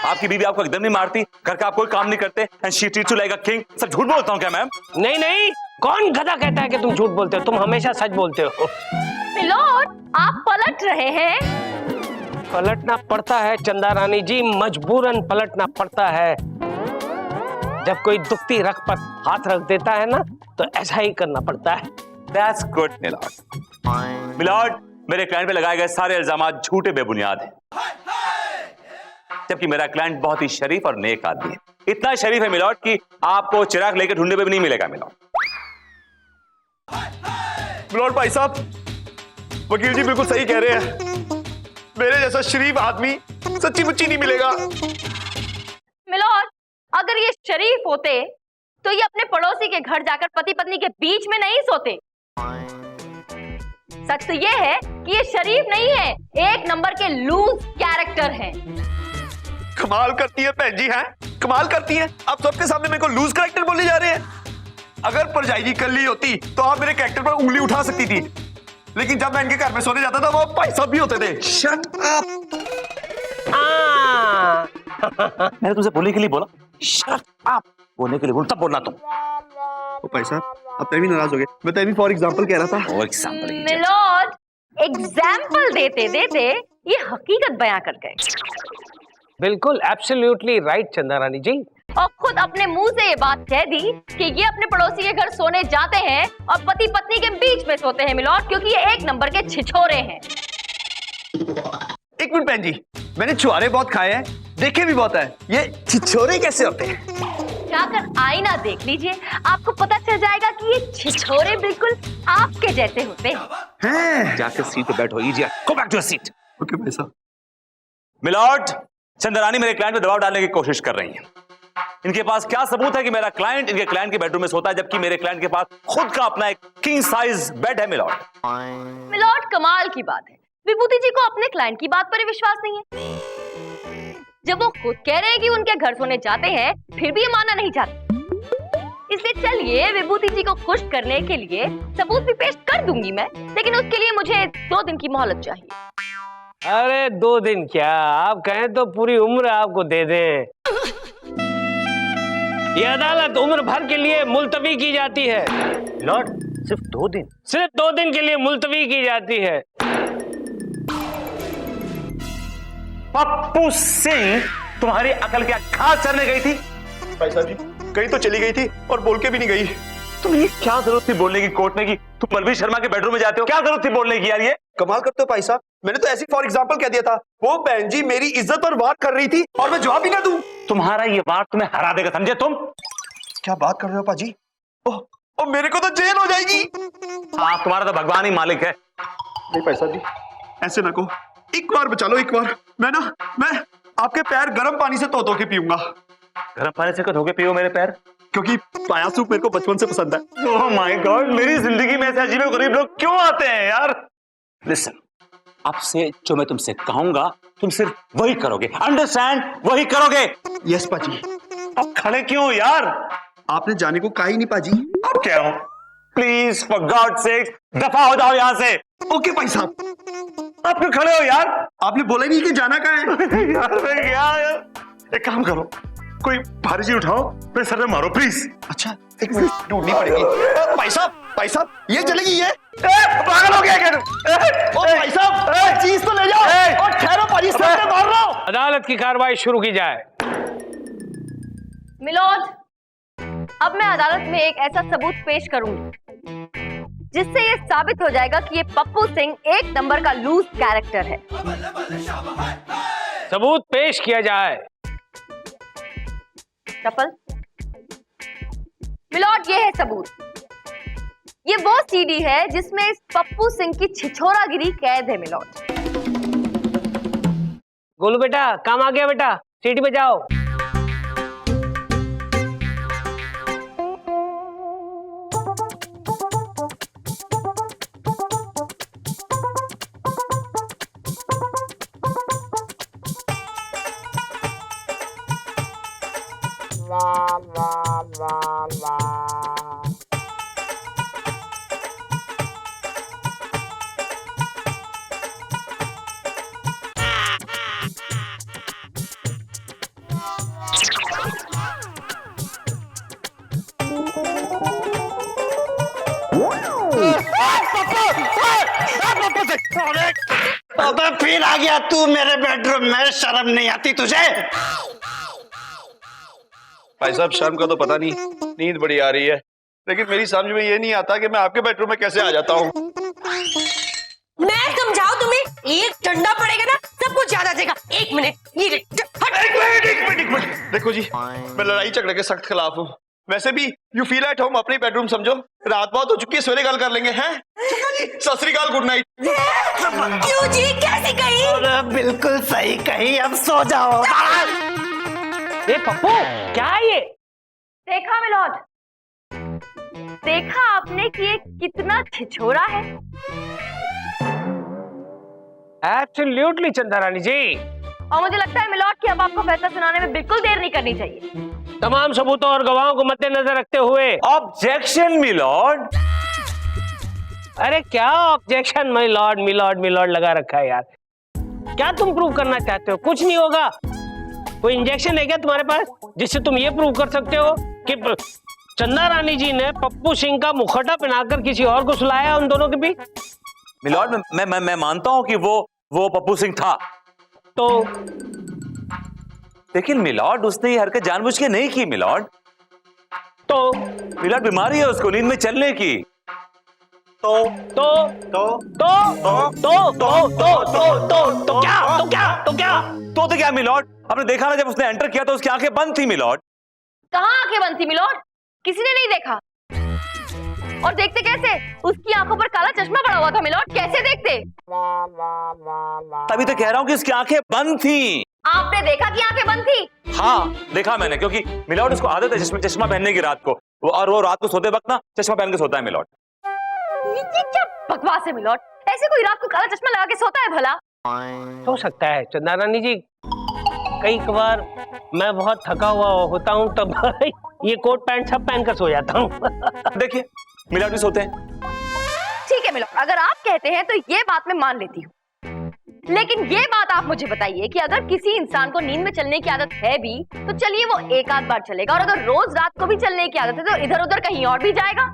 आपकी बीवी आपको एकदम नहीं मारती, घर का आप कोई काम नहीं करते, and she treats you like a king, सब झूठ बोलता हूँ क्या मैम? नहीं नहीं, कौन गधा कहता है कि तुम झूठ बोलते हो? तुम हमेशा सच बोलते हो। मिलॉर्ड, आप पलट रहे हैं। पलटना पड़ता है चंदा रानी जी, मजबूरन पलटना पड़ता है। जब कोई दुखती रग पर हाथ रख देता है ना, तो ऐसा ही करना पड़ता है। That's good, milord. मिलॉर्ड, मेरे क्लाइंट पे लगाए गए सारे इल्जाम झूठे बेबुनियाद हैं, जबकि मेरा क्लाइंट बहुत ही शरीफ और नेक आदमी है। इतना शरीफ है मिलॉर्ड कि आपको चिराग लेकर ढूंढने पे भी नहीं मिलेगा मिलॉर्ड। मिलॉर्ड भाई साहब, वकील जी बिल्कुल सही कह रहे हैं, मेरे जैसा शरीफ आदमी सच्ची मुच्ची नहीं मिलेगा। मिलॉर्ड, अगर ये शरीफ होते तो ये अपने पड़ोसी के घर जाकर पति पत्नी के बीच में नहीं सोते। सच तो ये है कि ये शरीफ नहीं है, एक नंबर के लूज कैरेक्टर हैं। कमाल करती है बहन जी, हैं कमाल करती हैं। आप सबके सामने मेरे को लूज कैरेक्टर बोले जा रहे हैं। अगर परजाई की कल्ली होती तो आप मेरे कैरेक्टर पर उंगली उठा सकती थी, लेकिन जब मैं इनके घर में सोने जाता था वो भाई साहब भी होते थे। Shut up. मैंने तुमसे बोलने के लिए बोला, शट अप बोलने के लिए बोला, तब बोलना तुम। ओ भाई साहब, अब तभी नाराज हो गए। मैं तभी फॉर एग्जांपल कह रहा था। और एग्जांपल मिलॉर्ड, एग्जाम्पल देते देते ये हकीकत बयां कर गए। बिल्कुल एब्सोल्युटली राइट चंदा रानी जी। और खुद अपने मुंह से ये बात कह दी कि ये अपने पड़ोसी के घर सोने जाते हैं और पति पत्नी के बीच में सोते हैं मिलॉर्ड, क्योंकि ये एक नंबर के छिछोरे हैं। एक मिनट बहन जी, मैंने छुआरे बहुत खाए हैं, देखे भी बहुत है, ये छिछोरे कैसे होते हैं? जाकर आईना देख लीजिए, आपको पता चल जाएगा कि ये छिछोरे बिल्कुल आपके जैसे होते हैं। जाकर सीट पे बैठो, idiot, go back to your seat. Okay भाई साहब। मिलॉर्ड, चंद्रानी मेरे क्लाइंट पे दबाव डालने की कोशिश कर रही हैं। इनके पास क्या सबूत है कि मेरा क्लाइंट इनके क्लाइंट के बेडरूम में सोता है, जबकि मेरे क्लाइंट के पास खुद का अपना एक किंग साइज बेड है मिलॉर्ड। मिलॉर्ड, कमाल की बात है, विभूति जी को अपने क्लाइंट की बात पर विश्वास नहीं है। जब वो खुद कह रहे हैं कि उनके घर सोने जाते हैं, फिर भी ये मानना नहीं चाहते। इसलिए चलिए विभूति जी को खुश करने के लिए सबूत भी पेश कर दूंगी मैं, लेकिन उसके लिए मुझे 2 दिन की मोहलत चाहिए। अरे 2 दिन क्या, आप कहें तो पूरी उम्र आपको दे दें। ये अदालत उम्र भर के लिए मुलतवी की जाती है। लॉर्ड, सिर्फ 2 दिन? सिर्फ 2 दिन के लिए मुलतवी की जाती है। पप्पू सिंह तुम्हारी अकल क्या घास चरने गई थी? भाई साहब जी, कहीं तो चली गई थी और बोल के भी नहीं गई। तुम्हें क्या जरूरत थी बोलने की कोर्ट में कि तुम बलबीर शर्मा के बेडरूम में जाते हो? क्या जरूरत थी बोलने की यार? ये कमाल करते हो भाई साहब, मैंने तो ऐसी फॉर एग्जांपल कह दिया था। वो बहन जी मेरी इज्जत पर वार कर रही थी और मैं जवाब भी ना दूं। तुम्हारा ये वार तुम्हें हरा देगा, समझे तुम? क्या बात कर रहे हो पाजी? ओह, मेरे को तो जेल हो जाएगी। हाँ, तुम्हारा तो भगवान ही मालिक है। नहीं भाई साहब जी, ऐसे ना कहो, एक बार बचा लो, एक बार। मैं आपके पैर गर्म पानी से धो के पीऊंगा। गर्म पानी से धो के पियो मेरे पैर? क्योंकि पाया सूप मेरे को बचपन से पसंद है। ओह माय गॉड, मेरी जिंदगी में ऐसे अजीब गरीब लोग क्यों आते हैं यार? लिसन, अब से जो मैं तुमसे कहूंगा तुम सिर्फ वही करोगे, अंडरस्टैंड? वही करोगे। यस पाजी। अब खड़े क्यों हो यार? आपने जाने को कहा ही नहीं पाजी। अब क्या हो? प्लीज फॉर गॉड सेक दफा हो जाओ यहाँ से। ओके भाई साहब। आप क्यों खड़े हो यार? आपने बोला ही नहीं कि जाना कहाँ है। यार एक काम करो, कोई भारी चीज उठाओ, मेरे सर में मारो प्लीज। अच्छा, एक मिनट ढूंढनी पड़ेगी। भाई साहब ये चलेगी ये? पागल हो गया क्या? भाई साहब चीज तो ले जाओ और ठहरो पाजी, सर में मार रहा हूं। अदालत की कार्रवाई शुरू की जाए। मिलोड, अब मैं अदालत में एक ऐसा सबूत पेश करूंगी जिससे ये साबित हो जाएगा कि ये पप्पू सिंह एक नंबर का लूज कैरेक्टर है। सबूत पेश किया जाए। चपल। मिलोड, ये है सबूत। ये वो सीडी है जिसमें इस पप्पू सिंह की छिछोरागिरी कैद है। मिलोड। गोलू बेटा, काम आ गया बेटा, सीटी पे जाओ। अबे फिर आ गया तू मेरे बेडरूम में, शर्म नहीं आती तुझे? भाई साहब शर्म का तो पता नहीं, नींद बड़ी आ रही है, लेकिन मेरी समझ में ये नहीं आता कि मैं आपके बेडरूम में कैसे आ जाता हूँ। मैं समझाऊं तुम्हें? एक डंडा पड़ेगा ना सब कुछ याद आ जाएगा। एक मिनट, एक मिनट। देखो जी, मैं लड़ाई झगड़े के सख्त खिलाफ हूँ। वैसे भी यू फील एट होम, अपनी बेडरूम समझो। रात बहुत हो चुकी है, सवेरे गल कर लेंगे हैं? सत श्री अकाल, गुड नाइट। क्यों जी, कैसी कही? अरे बिल्कुल सही कही, अब सो जाओ। ये पप्पू क्या है ये? देखा मिलोड, देखा आपने कि ये कितना छिछोरा है? एब्सोल्युटली चंदा रानी जी। और मुझे लगता है मिलोड कि अब आपको फैसला सुनाने में बिल्कुल देर नहीं करनी चाहिए। तमाम सबूतों और गवाहों को मद्देनजर रखते हुए ऑब्जेक्शन मिलॉर्ड। अरे क्या ऑब्जेक्शन मिलॉर्ड मिलॉर्ड मिलॉर्ड लगा रखा है यार। क्या तुम प्रूव करना चाहते हो? कुछ नहीं होगा। कोई इंजेक्शन है क्या तुम्हारे पास जिससे तुम ये प्रूव कर सकते हो कि चंदा रानी जी ने पप्पू सिंह का मुखौटा पहनाकर किसी और को सुलाया उन दोनों के बीच? मिलॉर्ड, मैं मानता हूं कि वो पप्पू सिंह था, तो लेकिन मिलॉर्ड उसने ये हरकत जानबूझ के नहीं की। मिलॉर्ड मिलॉर्ड बीमारी है उसको नींद में चलने की। तो क्या मिलॉर्ड? आपने देखा ना जब उसने एंटर किया तो उसकी आंखें बंद थी। मिलॉर्ड कहाँ आंखें बंद थी मिलोड? किसी ने नहीं देखा। और देखते कैसे? उसकी आंखों पर काला चश्मा पड़ा हुआ था मिलोड, कैसे देखते? तभी तो कह रहा हूं कि उसकी आंखें बंद थी। आपने देखा कि आंखें बंद थी? हाँ देखा मैंने, क्योंकि मिलॉर्ड उसको आदत है चश्मा पहनने की रात को, और वो रात को सोते वक्त ना चश्मा पहन के सोता है। मिलॉर्ड ये क्या बकवास है मिलोड? ऐसे कोई रात को काला चश्मा लगा के सोता है भला? हो सकता है चंदा रानी जी, कई बार मैं बहुत थका हुआ होता हूँ तब ये कोट पैंट सब पहनकर सो जाता हूँ। देखिए मिलॉर्ड भी सोते हैं। ठीक है मिलोड, अगर आप कहते हैं तो ये बात मैं मान लेती हूँ, लेकिन ये बात आप मुझे बताइए कि अगर किसी इंसान को नींद में चलने की आदत है भी तो चलिए वो एक आध बार चलेगा, और अगर रोज रात को भी चलने की आदत है तो इधर उधर कहीं और भी जाएगा।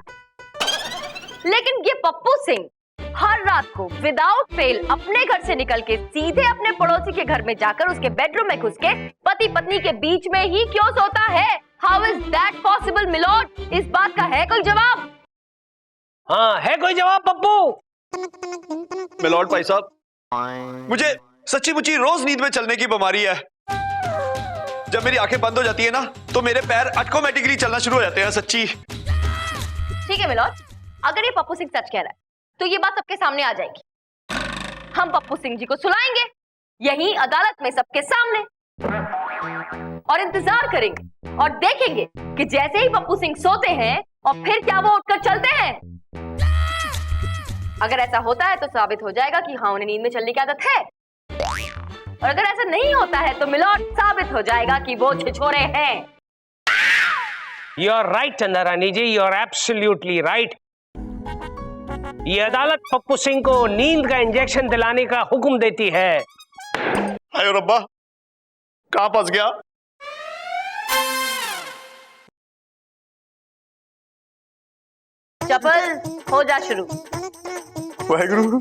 लेकिन ये पप्पू सिंह हर रात को विदाउट फेल अपने घर से निकल के सीधे अपने पड़ोसी के घर में जाकर उसके बेडरूम में घुस के पति पत्नी के बीच में ही क्यों सोता है? How is that possible milord? इस बात का है कोई जवाब? हाँ, है कोई जवाब पप्पू? मिलॉर्ड भाई साहब, मुझे सच्ची मुच्ची रोज नींद में चलने की बीमारी है। जब मेरी आंखें बंद हो जाती है ना, तो मेरे पैर ऑटोमेटिकली चलना शुरू हो जाते हैं। सच्ची। ठीक है मिलोड, अगर ये पप्पू सिंह सच कह रहा है तो ये बात सबके सामने आ जाएगी। हम पप्पू सिंह जी को सुलाएंगे यही अदालत में सबके सामने और इंतजार करेंगे और देखेंगे कि जैसे ही पप्पू सिंह सोते हैं और फिर क्या वो उठकर चलते हैं। अगर ऐसा होता है तो साबित हो जाएगा कि हाँ, उन्हें नींद में चलने की आदत है, और अगर ऐसा नहीं होता है तो मिलोड साबित हो जाएगा कि वो छिछोरे हैं। You are right Chanda Rani ji, you are absolutely right. ये अदालत पप्पू सिंह को नींद का इंजेक्शन दिलाने का हुक्म देती है। हाय रब्बा, कहां फंस गया? चपल हो जा शुरू। वाहेगुरु।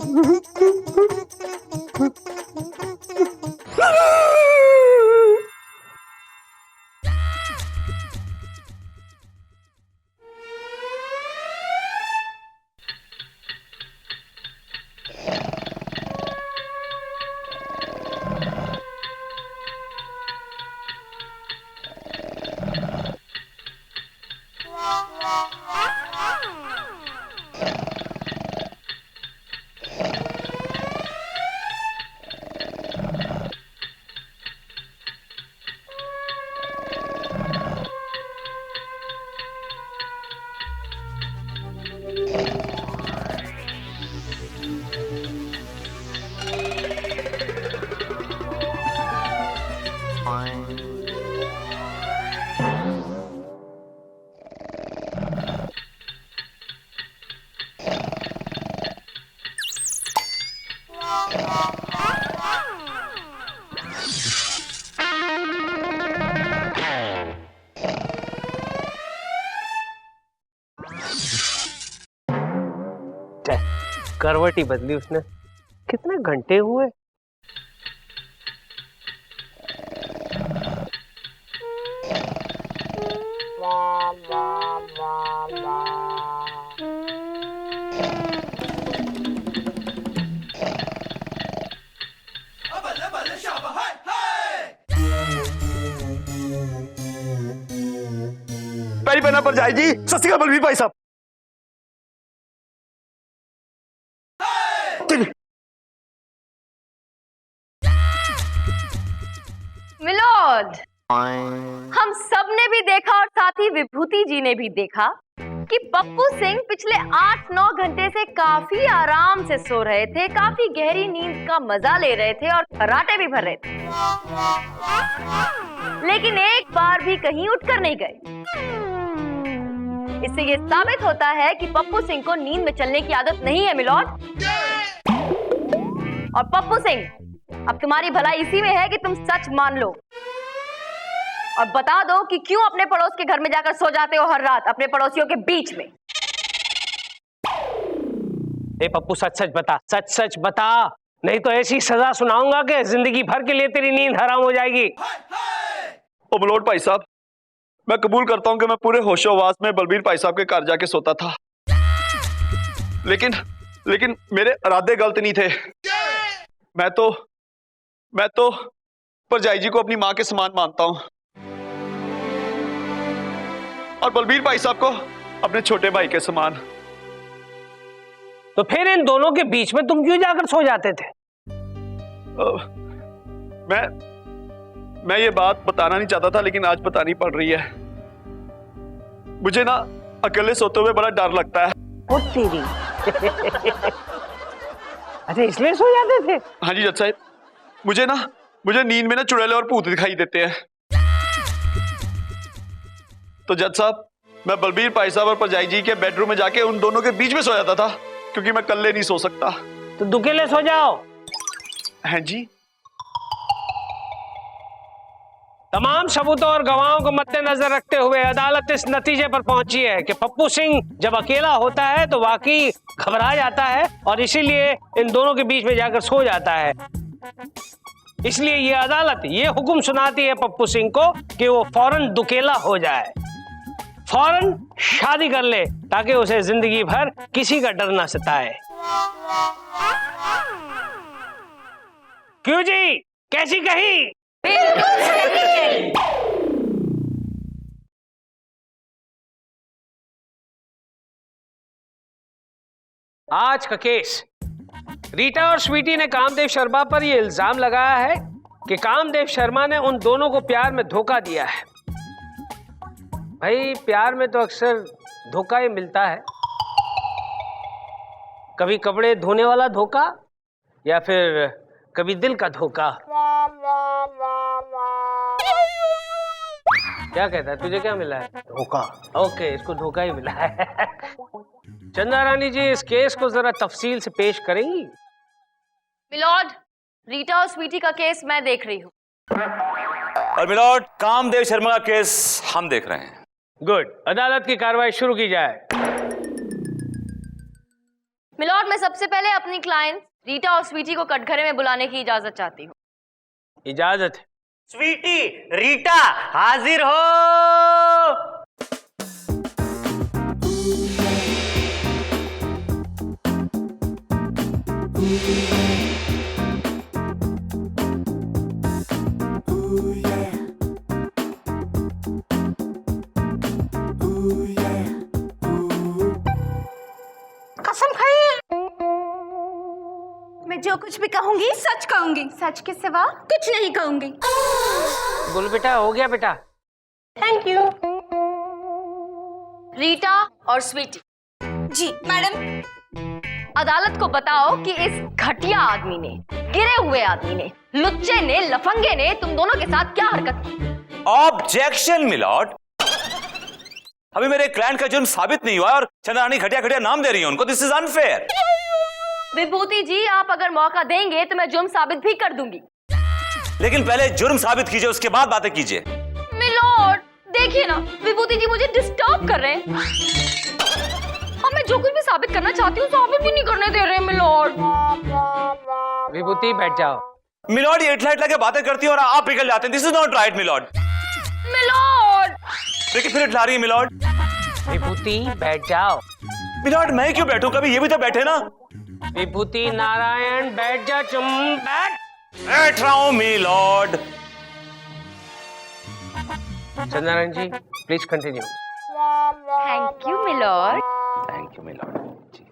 करवट ही बदली उसने। कितने घंटे हुए? पैरी पहना पर जाए जी। सत श्री अकाल बलवीर भाई साहब। मिलोड, हम सब ने भी देखा और साथ ही विभूति जी ने भी देखा कि पप्पू सिंह पिछले 8-9 घंटे से काफी आराम से सो रहे थे, काफी गहरी नींद का मजा ले रहे थे और खर्राटे भी भर रहे थे, लेकिन एक बार भी कहीं उठकर नहीं गए। इससे ये साबित होता है कि पप्पू सिंह को नींद में चलने की आदत नहीं है मिलोड। और पप्पू सिंह, अब तुम्हारी भलाई इसी में है कि तुम सच मान लो और बता दो कि क्यों अपने पड़ोस के घर में जाकर सो जाते हो हर रात अपने पड़ोसियों के बीच में। ए पप्पू, सच सच बता, सच सच बता, नहीं तो ऐसी सजा सुनाऊंगा कि जिंदगी भर के लिए तेरी नींद हराम हो जाएगी। ओ मिलोड भाई साहब, मैं कबूल करता हूं कि मैं पूरे होशोहवास में बलबीर भाई साहब के घर जाके सोता था, लेकिन मेरे इरादे गलत नहीं थे। मैं तो परजाई जी को अपनी मां के समान मानता हूं और बलबीर भाई साहब को अपने छोटे भाई के समान। तो फिर इन दोनों के बीच में तुम क्यों जाकर सो जाते थे? मैं ये बात बताना नहीं चाहता था, लेकिन आज बतानी पड़ रही है। मुझे ना अकेले सोते हुए बड़ा डर लगता है। ओ तेरी। अच्छा, इसलिए सो जाते थे? हाँ जी जज साहब, मुझे नींद में ना चुड़ैले और भूत दिखाई देते हैं। तो जज साहब, मैं बलबीर भाई साहब और परजाई जी के बेडरूम में जाके उन दोनों के बीच में सो जाता था, क्योंकि मैं अकेले नहीं सो सकता। तो दुकेले सो जाओ। हैं जी। तमाम सबूतों और गवाहों को मद्देनजर रखते हुए अदालत इस नतीजे पर पहुंची है कि पप्पू सिंह जब अकेला होता है तो वाकई घबरा जाता है और इसीलिए इन दोनों के बीच में जाकर सो जाता है। इसलिए ये अदालत ये हुक्म सुनाती है पप्पू सिंह को कि वो फौरन दुकेला हो जाए, फौरन शादी कर ले ताकि उसे जिंदगी भर किसी का डर ना सताए। क्यों जी, कैसी कही? आज का केस, रीटा और स्वीटी ने कामदेव शर्मा पर यह इल्जाम लगाया है कि कामदेव शर्मा ने उन दोनों को प्यार में धोखा दिया है। भाई प्यार में तो अक्सर धोखा ही मिलता है, कभी कपड़े धोने वाला धोखा या फिर कभी दिल का धोखा। क्या कहता है, तुझे क्या मिला है? धोखा। ओके, इसको धोखा ही मिला है। चंदा रानी जी, इस केस को जरा तफसील से पेश करेंगी? मिलॉर्ड, रीटा और स्वीटी का केस मैं देख रही हूँ। और मिलॉर्ड, कामदेव शर्मा का केस हम देख रहे हैं। गुड, अदालत की कार्रवाई शुरू की जाए। मिलॉर्ड, मैं सबसे पहले अपनी क्लाइंट रीटा और स्वीटी को कटघरे में बुलाने की इजाजत चाहती हूँ। इजाजत है। स्वीटी, रीटा हाजिर हो। कसम खाइए, मैं जो कुछ भी कहूंगी सच कहूंगी, सच के सिवा कुछ नहीं कहूंगी। बोल बेटा, हो गया बेटा। Thank you. रीटा और स्वीटी। जी मैडम। अदालत को बताओ कि इस घटिया आदमी ने, गिरे हुए आदमी ने, लुच्चे ने, लफंगे ने तुम दोनों के साथ क्या हरकत की? ऑब्जेक्शन मिलॉर्ड, अभी मेरे क्लाइंट का जुर्म साबित नहीं हुआ और चंद्रानी घटिया घटिया नाम दे रही है उनको। This is unfair. Vibhuti ji, आप अगर मौका देंगे तो मैं जुर्म साबित भी कर दूंगी। लेकिन पहले जुर्म साबित कीजिए, उसके बाद बातें कीजिए। मिलॉर्ड देखिए ना, विभूति जी मुझे डिस्टर्ब कर रहे हैं और मैं जो कुछ भी साबित करना चाहती हूँ साबित भी नहीं करने दे रहे हैं। मिलॉर्ड, विभूति बैठ जाओ। मिलॉर्ड, ये इटला इटला के बातें करती है और आप पिघल जाते हैं। This is not right milord. Milord देखिए फिर इटला रही है मिलॉर्ड। विभूति बैठ जाओ। मिलॉर्ड मैं क्यों बैठूं, कभी ये भी तो बैठे ना। विभूति नारायण बैठ जा, बैठ रहा हूं milord. Chandrarayan ji please continue. Thank you milord. Thank you milord ji.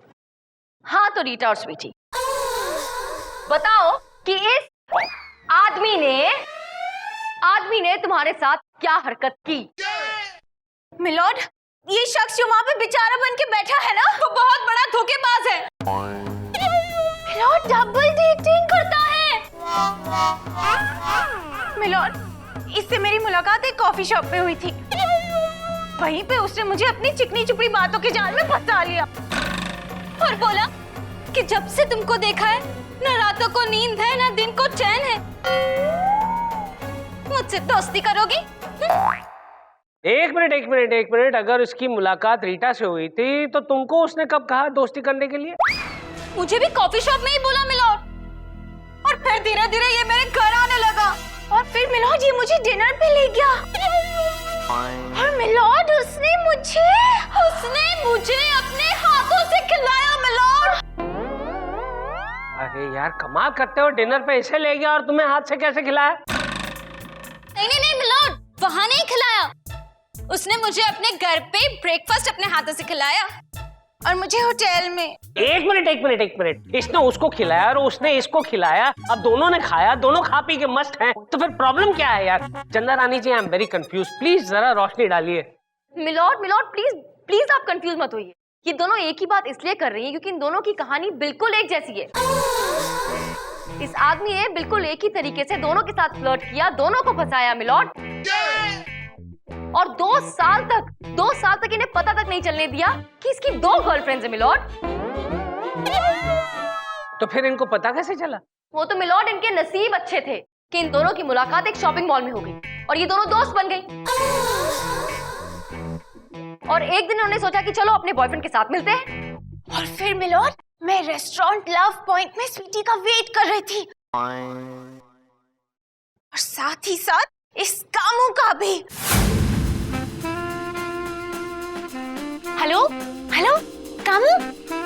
हाँ तो रीटा और स्वीटी, बताओ कि इस आदमी ने तुम्हारे साथ क्या हरकत की? मिलॉर्ड, ये शख्स जो वहाँ पे बेचारा बन के बैठा है ना, वो बहुत बड़ा धोखेबाज है। मिलॉर्ड डबल डेटिंग करता है। मिलॉर्ड, इससे मेरी मुलाकात एक कॉफी शॉप पे हुई थी। वहीं पे उसने मुझे अपनी चिकनी चुपड़ी बातों के जाल में फंसा लिया और बोला कि जब से तुमको देखा है न रातों को नींद है न दिन को चैन है, मुझसे दोस्ती करोगी? एक मिनट, अगर उसकी मुलाकात रीटा से हुई थी तो तुमको उसने कब कहा दोस्ती करने के लिए? मुझे भी कॉफी शॉप में ही बोला मिलॉर्ड, और फिर धीरे धीरे ये मेरे घर आने लगा और फिर मिलॉर्ड ये मुझे डिनर पे ले गया और मिलॉर्ड उसने मुझे अपने हाथों से खिलाया। मिलॉर्ड, अरे यार कमाल करते हो, डिनर पे इसे ले गया और तुम्हें हाथ से कैसे खिलाया? नहीं मिलॉर्ड, वहाँ नहीं खिलाया, उसने मुझे अपने घर पे ब्रेकफास्ट अपने हाथों से खिलाया और मुझे होटल में। एक मिनट, इसने उसको खिलाया और उसने इसको खिलाया, अब दोनों ने खाया, दोनों खा पी के मस्त हैं, तो फिर प्रॉब्लम क्या है यार? Chanda Rani ji I am very confuse, please जरा रोशनी डालिए। मिलॉर्ड प्लीज आप कंफ्यूज मत होइए। ये दोनों एक ही बात इसलिए कर रही हैं क्योंकि इन दोनों की कहानी बिल्कुल एक जैसी है। इस आदमी ने बिल्कुल एक ही तरीके से दोनों के साथ फ्लर्ट किया, दोनों को फंसाया मिलॉर्ड, और 2 साल तक इन्हें पता तक नहीं चलने दिया कि इसकी 2 गर्लफ्रेंड्स हैं मिलॉर्ड। तो फिर इनको पता कैसे चला? वो तो मिलॉर्ड इनके नसीब अच्छे थे कि इन दोनों की मुलाकात एक शॉपिंग मॉल में हो गई और ये दोनों दोस्त बन गई। और एक दिन उन्होंने सोचा कि चलो अपने बॉयफ्रेंड के साथ मिलते हैं। और फिर मिलोड, मैं रेस्टोरेंट लव पॉइंट में स्वीटी का वेट कर रही थी, और साथ ही साथ इस कामू का भी। Hello hello Camus,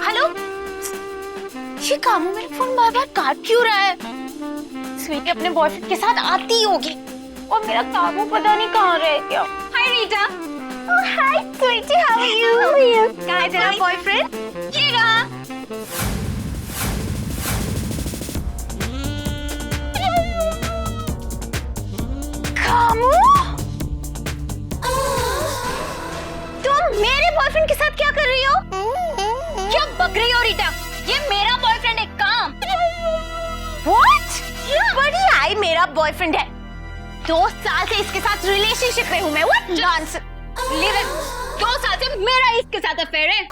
hello. ये कामू मेरा फोन बार बार काट क्यों रहा है? स्वीटी अपने बॉयफ्रेंड के साथ आती होगी, और मेरा कामू पता नहीं कहाँ रह गया। हाय रीटा। हाय स्वीटी, हाउ आर यू? कहाँ है तेरा बॉयफ्रेंड? ये रहा। कामू, तुम मेरे बॉयफ्रेंड के साथ क्या कर रही हो? क्या बक रही हो रीटा? ये मेरा बॉयफ्रेंड है काम। What? ये बड़ी आई मेरा बॉयफ्रेंड है। 2 साल से इसके साथ रिलेशनशिप में हूँ मैं। What nonsense? Leave it. 2 साल से मेरा इसके साथ अफेयर है।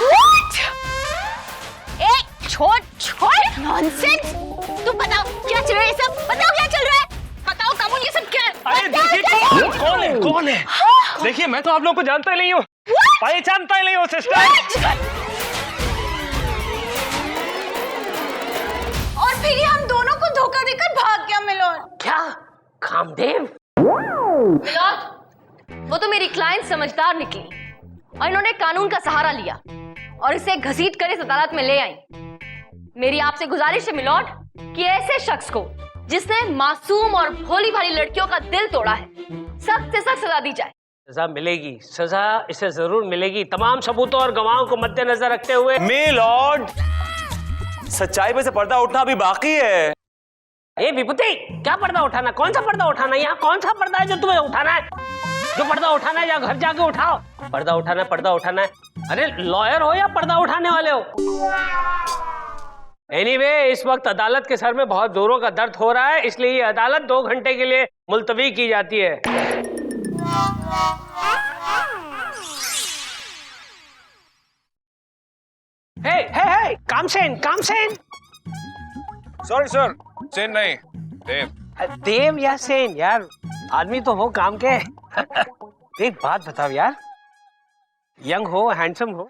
What? छोड़ नॉनसेंस। तुम बताओ क्या चल रहा है सब? बताओ क्या चल रहा है? बताओ कामून ये सब क्या है? अरे देखिए कौन है? देखिए मैं तो आप लोगों को जानता ही नहीं हूँ, पहचानता ही नहीं हूँ सिस्टर। और फिर हम दोनों को धोखा देकर भाग गया मिलोन। क्या कामदेव? मिलोड, वो तो मेरी क्लाइंट समझदार निकली और इन्होंने कानून का सहारा लिया और इसे घसीट कर इस अदालत में ले आई। मेरी आपसे गुजारिश है मिलोड कि ऐसे शख्स को जिसने मासूम और भोली भाली लड़कियों का दिल तोड़ा है, सख्त से सख्त सजा दी जाए। सजा मिलेगी, सजा इसे जरूर मिलेगी, तमाम सबूतों और गवाहों को मद्देनजर रखते हुए। मिलॉर्ड, सच्चाई पे से पर्दा उठना अभी बाकी है। ए विभूति, क्या पर्दा उठाना? कौन सा पर्दा उठाना? यहाँ कौन सा पर्दा है जो तुम्हें उठाना है? जो पर्दा उठाना है या घर जाके उठाओ। पर्दा उठाना है। अरे लॉयर हो या पर्दा उठाने वाले हो? एनीवे, इस वक्त अदालत के सर में बहुत जोरों का दर्द हो रहा है, इसलिए ये अदालत 2 घंटे के लिए मुलतवी की जाती है। हे, कामसेन। सॉरी सर, सेन नहीं, देव। देव या सेन यार, आदमी तो हो काम के। एक बात बताओ यार, यंग हो, हैंडसम हो,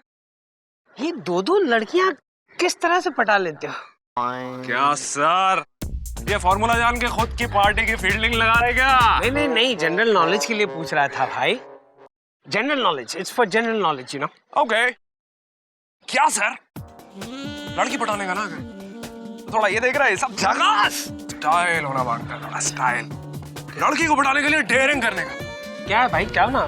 ये 2 लड़कियां किस तरह से पटा लेते हो? क्या सर, ये फॉर्मूला जान के खुद की पार्टी की फील्डिंग लगा रहे क्या? नहीं, जनरल नॉलेज के लिए पूछ रहा था भाई। General knowledge, it's for general knowledge, you know. Okay. क्या सर, लड़की पटाने का ना थोड़ा ये देख रहा है, सब झकास स्टाइल होना मांगता है, थोड़ा स्टाइल। लड़की को पटाने के लिए डेयरिंग करने का। क्या है भाई, क्या हो ना,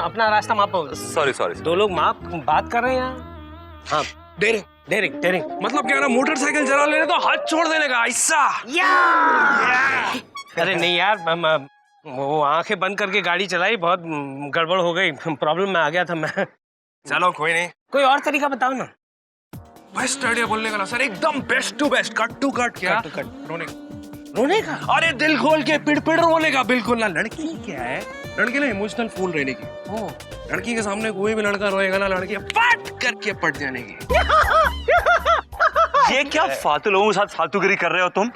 अपना रास्ता मापो। सॉरी 2 लोग बात कर रहे हैं यहाँ। हाँ, डेयरिंग मतलब क्या ना, मोटरसाइकिल चला लेने तो हाथ छोड़ देने का ऐसा। अरे नहीं यार, वो आंखें बंद करके गाड़ी चलाई, बहुत गड़बड़ हो गई, प्रॉब्लम में आ गया था मैं। चलो कोई नहीं, कोई और तरीका बताओ ना। बेस्ट आइडिया बोलने का ना सर, एकदम best to best, cut to cut. क्या? रोने का? अरे दिल खोल के पिड़ रोने का, बिल्कुल ना। लड़की क्या है, लड़की ना इमोशनल फूल रहने की। लड़की के सामने कोई भी लड़का रोएगा ना, लड़की पट करके पट जाने की। ये क्या फालतू लोगों के साथ फालतूगिरी कर रहे हो तुम?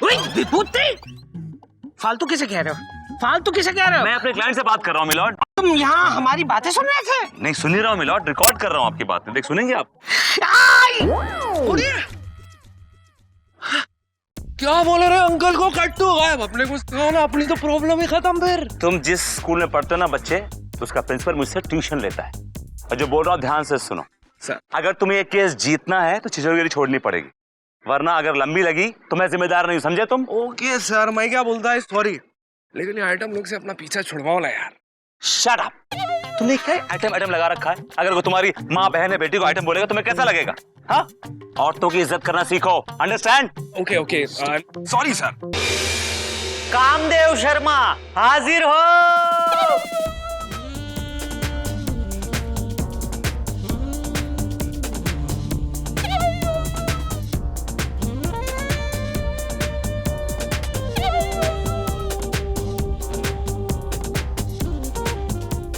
फालतू किसे कह रहे हो? मैं अपने क्लाइंट से बात कर रहा हूँ मिलॉर्ड। तुम यहाँ हमारी बातें सुन रहे थे? नहीं, सुन ही रहा हूँ मिलॉर्ड, रिकॉर्ड कर रहा हूँ आपकी बातें। देख, सुनेंगे आप? क्या बोल रहे अंकल को कट्टू गायब? अपने कुछ कहा ना, अपनी तो प्रॉब्लम ही खत्म। फिर तुम जिस स्कूल में पढ़ते हो ना बच्चे, उसका प्रिंसिपल मुझसे ट्यूशन लेता है, और जो बोल रहा हूँ ध्यान से सुनो सर। अगर तुम्हें ये केस जीतना है तो छिछोरेगिरी छोड़नी पड़ेगी, वरना अगर लंबी लगी तो मैं जिम्मेदार नहीं, समझे तुम? ओके सर, मैं क्या बोलता है, सॉरी, लेकिन ये आइटम लोग से अपना पीछा छुड़वाओ ना यार। Shut up. तुमने क्या आइटम लगा रखा है? अगर वो तुम्हारी माँ बहन है, बेटी को आइटम बोलेगा तुम्हें कैसा लगेगा? हाँ, औरतों की इज्जत करना सीखो, understand? Okay, sorry sir. Kamdev Sharma हाजिर हो।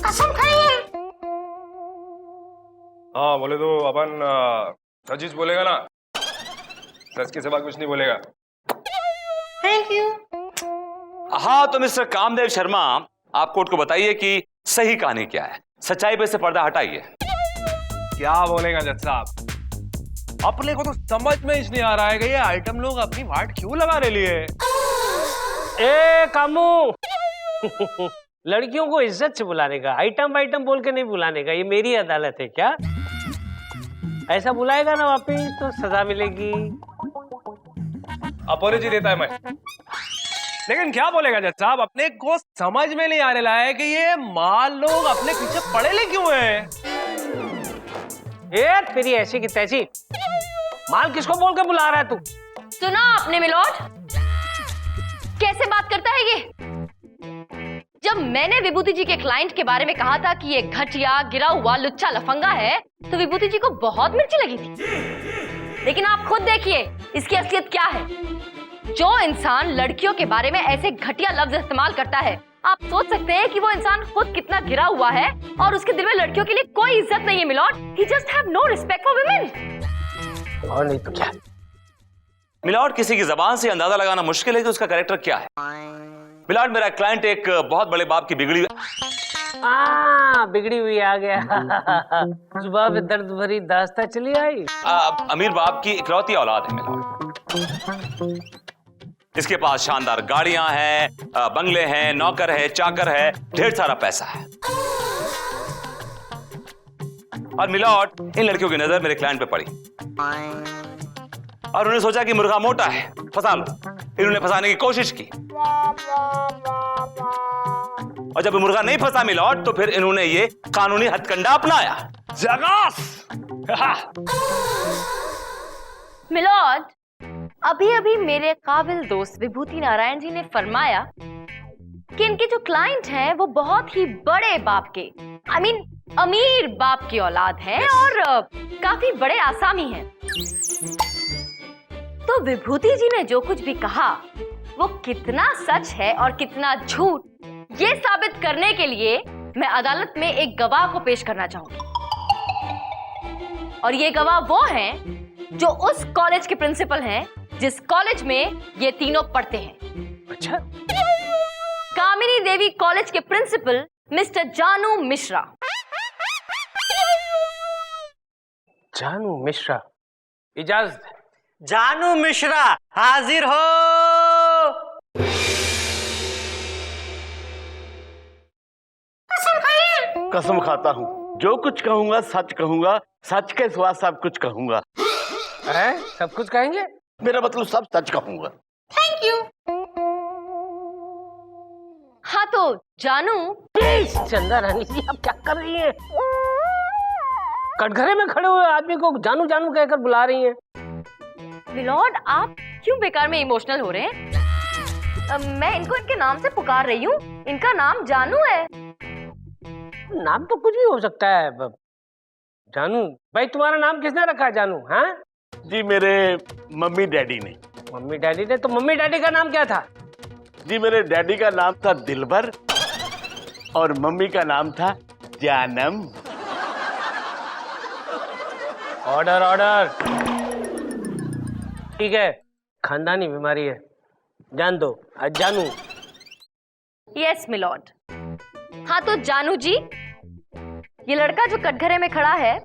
कसम खाइए। हाँ बोले तो अपन सजीज बोलेगा ना, सच के सिवा कुछ नहीं बोलेगा। Thank you. हाँ, तो मिस्टर कामदेव शर्मा, आप कोर्ट को बताइए कि सही कहानी क्या है। सच्चाई पे से पर्दा हटाइए। क्या बोलेगा जज साहब? अपने को तो समझ में ही नहीं आ रहा है कि ये आइटम लोग अपनी वाट क्यों लगाने लिए। ए कामू लड़कियों को इज्जत से बुलाने का, आइटम वाइटम बोल के नहीं बुलाने का। ये मेरी अदालत है क्या? ऐसा बुलाएगा ना वापिस तो सजा मिलेगी। अपॉलॉजी देता है मैं, लेकिन क्या बोलेगा जज साहब? अपने को समझ में नहीं आ रहा है कि ये माल लोग अपने पीछे पड़े ले क्यों हैं? ए तेरी ऐसी की तैसी, माल किसको बोल के बुला रहा है तू? सुना आपने मिलोट, कैसे बात करता है ये? जब मैंने विभूति जी के क्लाइंट के बारे में कहा था कि ये घटिया गिरा हुआ लुच्चा लफंगा है, तो विभूति जी को बहुत मिर्ची लगी थी। लेकिन आप खुद देखिए इसकी असलियत क्या है। जो इंसान लड़कियों के बारे में ऐसे घटिया लफ्ज इस्तेमाल करता है, आप सोच सकते हैं कि वो इंसान खुद कितना गिरा हुआ है और उसके दिल में लड़कियों के लिए कोई इज्जत नहीं है मिलोट। He just have no respect for women। और नहीं तो क्या? मिलॉर्ड, किसी की जबान से अंदाजा लगाना मुश्किल है कि उसका कैरेक्टर क्या है। मिलॉर्ड, मेरा क्लाइंट एक बहुत बड़े बाप की बिगड़ी हुई आ गया सुबह में दर्द भरी दास्तां चली आई। अमीर बाप की इकलौती औलाद है मिलॉर्ड। इसके पास शानदार गाड़ियां हैं, बंगले हैं, नौकर है, चाकर है, ढेर सारा पैसा है। और मिलॉर्ड, इन लड़कियों की नजर मेरे क्लाइंट पे पड़ी और उन्होंने सोचा कि मुर्गा मोटा है, फंसा लो। इन्होंने फंसाने की कोशिश की और जब मुर्गा नहीं फंसा मिलॉर्ड, तो फिर इन्होंने ये कानूनी हथकंडा अपनाया। जगास मिलोट, अभी अभी मेरे काबिल दोस्त विभूति नारायण जी ने फरमाया कि इनके जो क्लाइंट हैं वो बहुत ही बड़े बाप के, I mean, अमीर बाप की औलाद हैं और काफी बड़े आसामी हैं। तो विभूति जी ने जो कुछ भी कहा वो कितना सच है और कितना झूठ, ये साबित करने के लिए मैं अदालत में एक गवाह को पेश करना चाहूंगी। और ये गवाह वो हैं जो उस कॉलेज के प्रिंसिपल हैं जिस कॉलेज में ये तीनों पढ़ते हैं। अच्छा? कामिनी देवी कॉलेज के प्रिंसिपल मिस्टर जानू मिश्रा। जानू मिश्रा, इजाजत। जानू मिश्रा हाजिर हो। कसम खाता हूँ, जो कुछ कहूंगा सच कहूंगा, सच के सिवा सब कुछ कहूंगा। सब कुछ कहेंगे? मेरा मतलब सब सच कहूंगा। Thank you. हाँ तो जानू। प्लीज चंदा रानी जी, आप क्या कर रही हैं? कटघरे में खड़े हुए आदमी को जानू जानू कहकर बुला रही हैं। मिलॉर्ड, आप क्यों बेकार में इमोशनल हो रहे हैं? मैं इनको इनके नाम से पुकार रही हूँ। इनका नाम जानू है। नाम तो कुछ भी हो सकता है। जानू भाई, तुम्हारा नाम किसने रखा है जानू? हाँ जी, मेरे मम्मी डैडी ने। मम्मी डैडी ने? तो मम्मी डैडी का नाम क्या था? जी, मेरे डैडी का नाम था दिलबर और मम्मी का नाम था जानम। Order order. ठीक है, खानदानी बीमारी है, जान दो। जानू। Yes milord. हाँ तो जानू जी, ये लड़का जो कटघरे में खड़ा है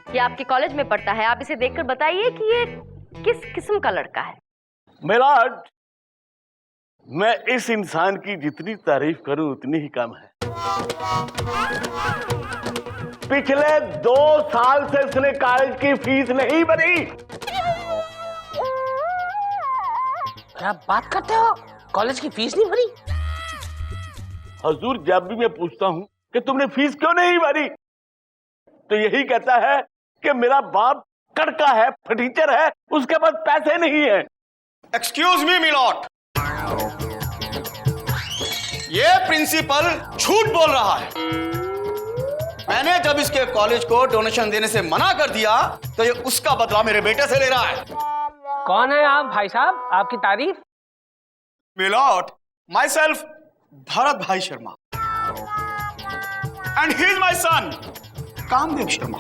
ये आपके कॉलेज में पढ़ता है। आप इसे देखकर बताइए कि ये किस किस्म का लड़का है। मिलॉर्ड, मैं इस इंसान की जितनी तारीफ करूं उतनी ही कम है। पिछले 2 साल से इसने कॉलेज की फीस नहीं भरी। क्या बात करते हो? कॉलेज की फीस नहीं भरी? हजूर, जब भी मैं पूछता हूं कि तुमने फीस क्यों नहीं भरी, तो यही कहता है कि मेरा बाप कड़का है, फटीचर है, उसके पास पैसे नहीं है। एक्सक्यूज मी मिलॉट, ये प्रिंसिपल झूठ बोल रहा है। मैंने जब इसके कॉलेज को डोनेशन देने से मना कर दिया तो ये उसका बदला मेरे बेटे से ले रहा है। कौन है आप भाई साहब? आपकी तारीफ? मिलॉट, my self Bharat Bhai Sharma and he is my son Kamdev Sharma.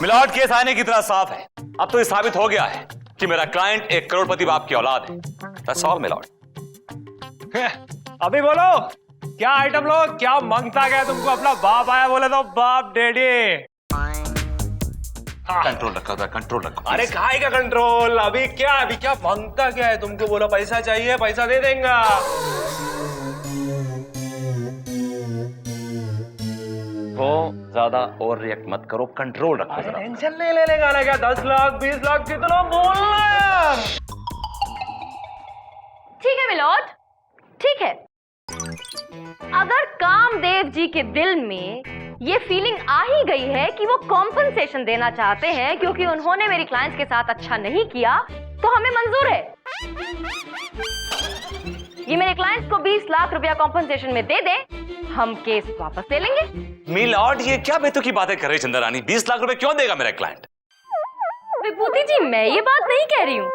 Milord, case आने की तरह साफ है। अब तो ये साबित हो गया है कि मेरा क्लाइंट एक करोड़पति बाप की औलाद है। That's all, my lord. अभी बोलो क्या आइटम लो, क्या मांगता गया तुमको? अपना बाप आया बोले तो बाप डैडी। कंट्रोल रखा था, कंट्रोल रखो। अरे काय का कंट्रोल? अभी क्या मांगता क्या है तुमको? बोला पैसा चाहिए, पैसा दे देंगे। तो ज्यादा ओवर रिएक्ट मत करो, कंट्रोल रखो जरा। टेंशन नहीं लेने का ना क्या? 10 लाख 20 लाख कितना बोलना है? ठीक है मिलोड, ठीक है। अगर कामदेव जी के दिल में ये फीलिंग आ ही गई है कि वो कॉम्पनसेशन देना चाहते हैं क्योंकि उन्होंने मेरी क्लाइंट्स के साथ अच्छा नहीं किया, तो हमें मंजूर है। ये मेरे क्लाइंट्स को 20 लाख रुपया कॉम्पनसेशन में दे दे, हम केस वापस ले लेंगे। मिलॉर्ड, ये क्या बेतुकी की बातें कर रही चंदा रानी? 20 लाख रुपए क्यों देगा मेरा क्लाइंट? विभूति जी, मैं ये बात नहीं कह रही हूँ,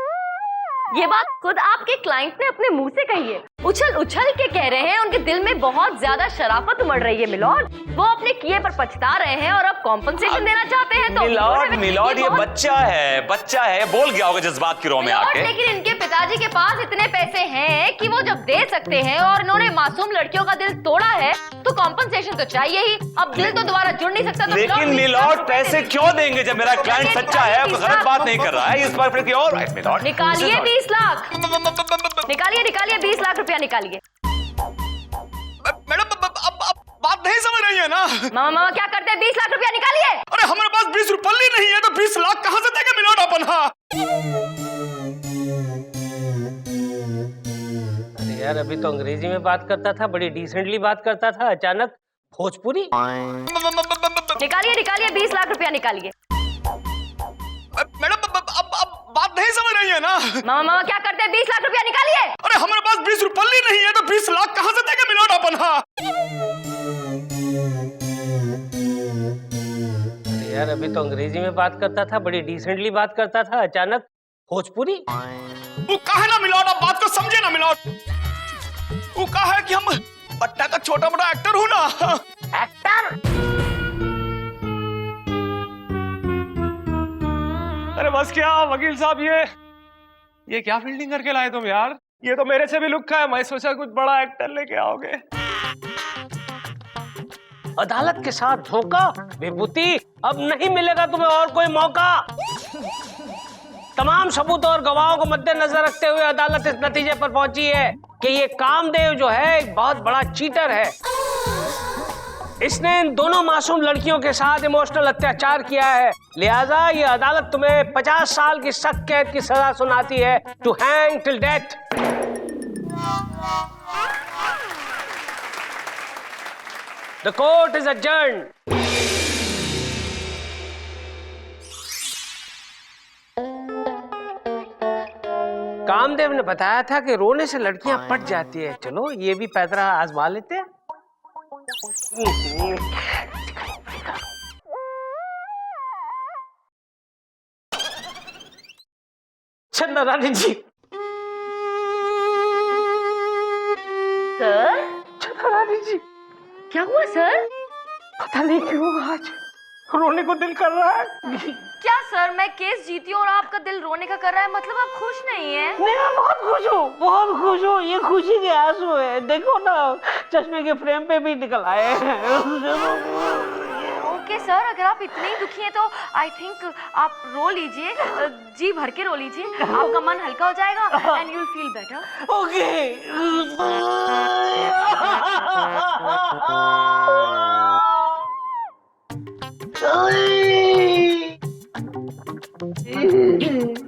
ये बात खुद आपके क्लाइंट ने अपने मुंह से कही है। उछल उछल के कह रहे हैं, उनके दिल में बहुत ज्यादा शराफत उमड़ रही है मिलॉर्ड। वो अपने किए पर पछता रहे हैं और अब कॉम्पनसेशन देना चाहते हैं। तो मिलॉर्ड ये बच्चा है, बोल गया होगा जज्बात की रो में आके। लेकिन इनके पिताजी के पास इतने पैसे हैं कि वो जब दे सकते हैं और इन्होंने मासूम लड़कियों का दिल तोड़ा है तो कॉम्पनसेशन तो चाहिए ही। अब दिल तो दोबारा जुड़ नहीं सकता। लेकिन मिलॉर्ड पैसे क्यों देंगे जब मेरा क्लाइंट सच्चा है, गलत बात नहीं कर रहा है। इस पर फिर और मिलॉर्ड निकालिए 20 लाख, निकालिए 20 लाख रुपया निकालिए। मैडम अब बात नहीं समझ रही है ना? मामा क्या करते हैं? 20 लाख रुपया निकालिए। अरे हमारे पास 20 रुपये नहीं है तो 20 लाख कहां से देंगे मिलॉर्ड अपन? अरे यार, अभी तो अंग्रेजी में बात करता था, बड़ी डिसेंटली बात करता था, अचानक भोजपुरी। निकालिए 20 लाख रुपया निकालिए। मैडम अब बात नहीं समझ रही है ना? मामा क्या करते हैं? 20 लाख रुपया निकालिए। अरे हमारे पास 20 रुपये नहीं है तो 20 लाख कहां से देंगे मिलॉर्ड अपन? अरे यार, अभी तो अंग्रेजी में बात करता था, बड़ी डिसेंटली बात करता था, अचानक भोजपुरी। वो कहा है ना मिलॉर्ड, आप बात को समझे ना मिलॉर्ड। वो कहा है कि हम पट्टा का छोटा मोटा एक्टर हूं ना। एक्टर? अरे बस क्या वकील साहब, ये क्या फील्डिंग करके लाए तुम यार? ये तो मेरे से भी लुक्का है। मैं सोचा कुछ बड़ा एक्टर लेके आओगे। अदालत के साथ धोखा? विभूति, अब नहीं मिलेगा तुम्हें और कोई मौका। तमाम सबूत और गवाहों को मद्देनजर रखते हुए अदालत इस नतीजे पर पहुंची है कि ये कामदेव जो है एक बहुत बड़ा चीटर है। इसने इन दोनों मासूम लड़कियों के साथ इमोशनल अत्याचार किया है। लिहाजा ये अदालत तुम्हें 50 साल की सख्त कैद की सजा सुनाती है, to hang till death. The court is adjourned. Kamdev ने बताया था कि रोने से लड़कियां पट जाती है। चलो ये भी पैतरा आजमा लेते हैं। चंदा रानी जी। सर? चंदा रानी जी, क्या हुआ सर? पता नहीं क्यों आज रोने को दिल कर रहा है। क्या सर, मैं केस जीती हूँ और आपका दिल रोने का कर रहा है, मतलब आप खुश नहीं है? नहीं, मैं बहुत खुश हूँ, बहुत खुश हूँ। ये खुशी के आंसू है, देखो ना, चश्मे के फ्रेम पे भी निकल आए हैं। ओके सर, अगर आप इतने ही दुखी हैं तो आई थिंक आप रो लीजिए, जी भर के रो लीजिए, आपका मन हल्का हो जाएगा and you will feel better. Okay.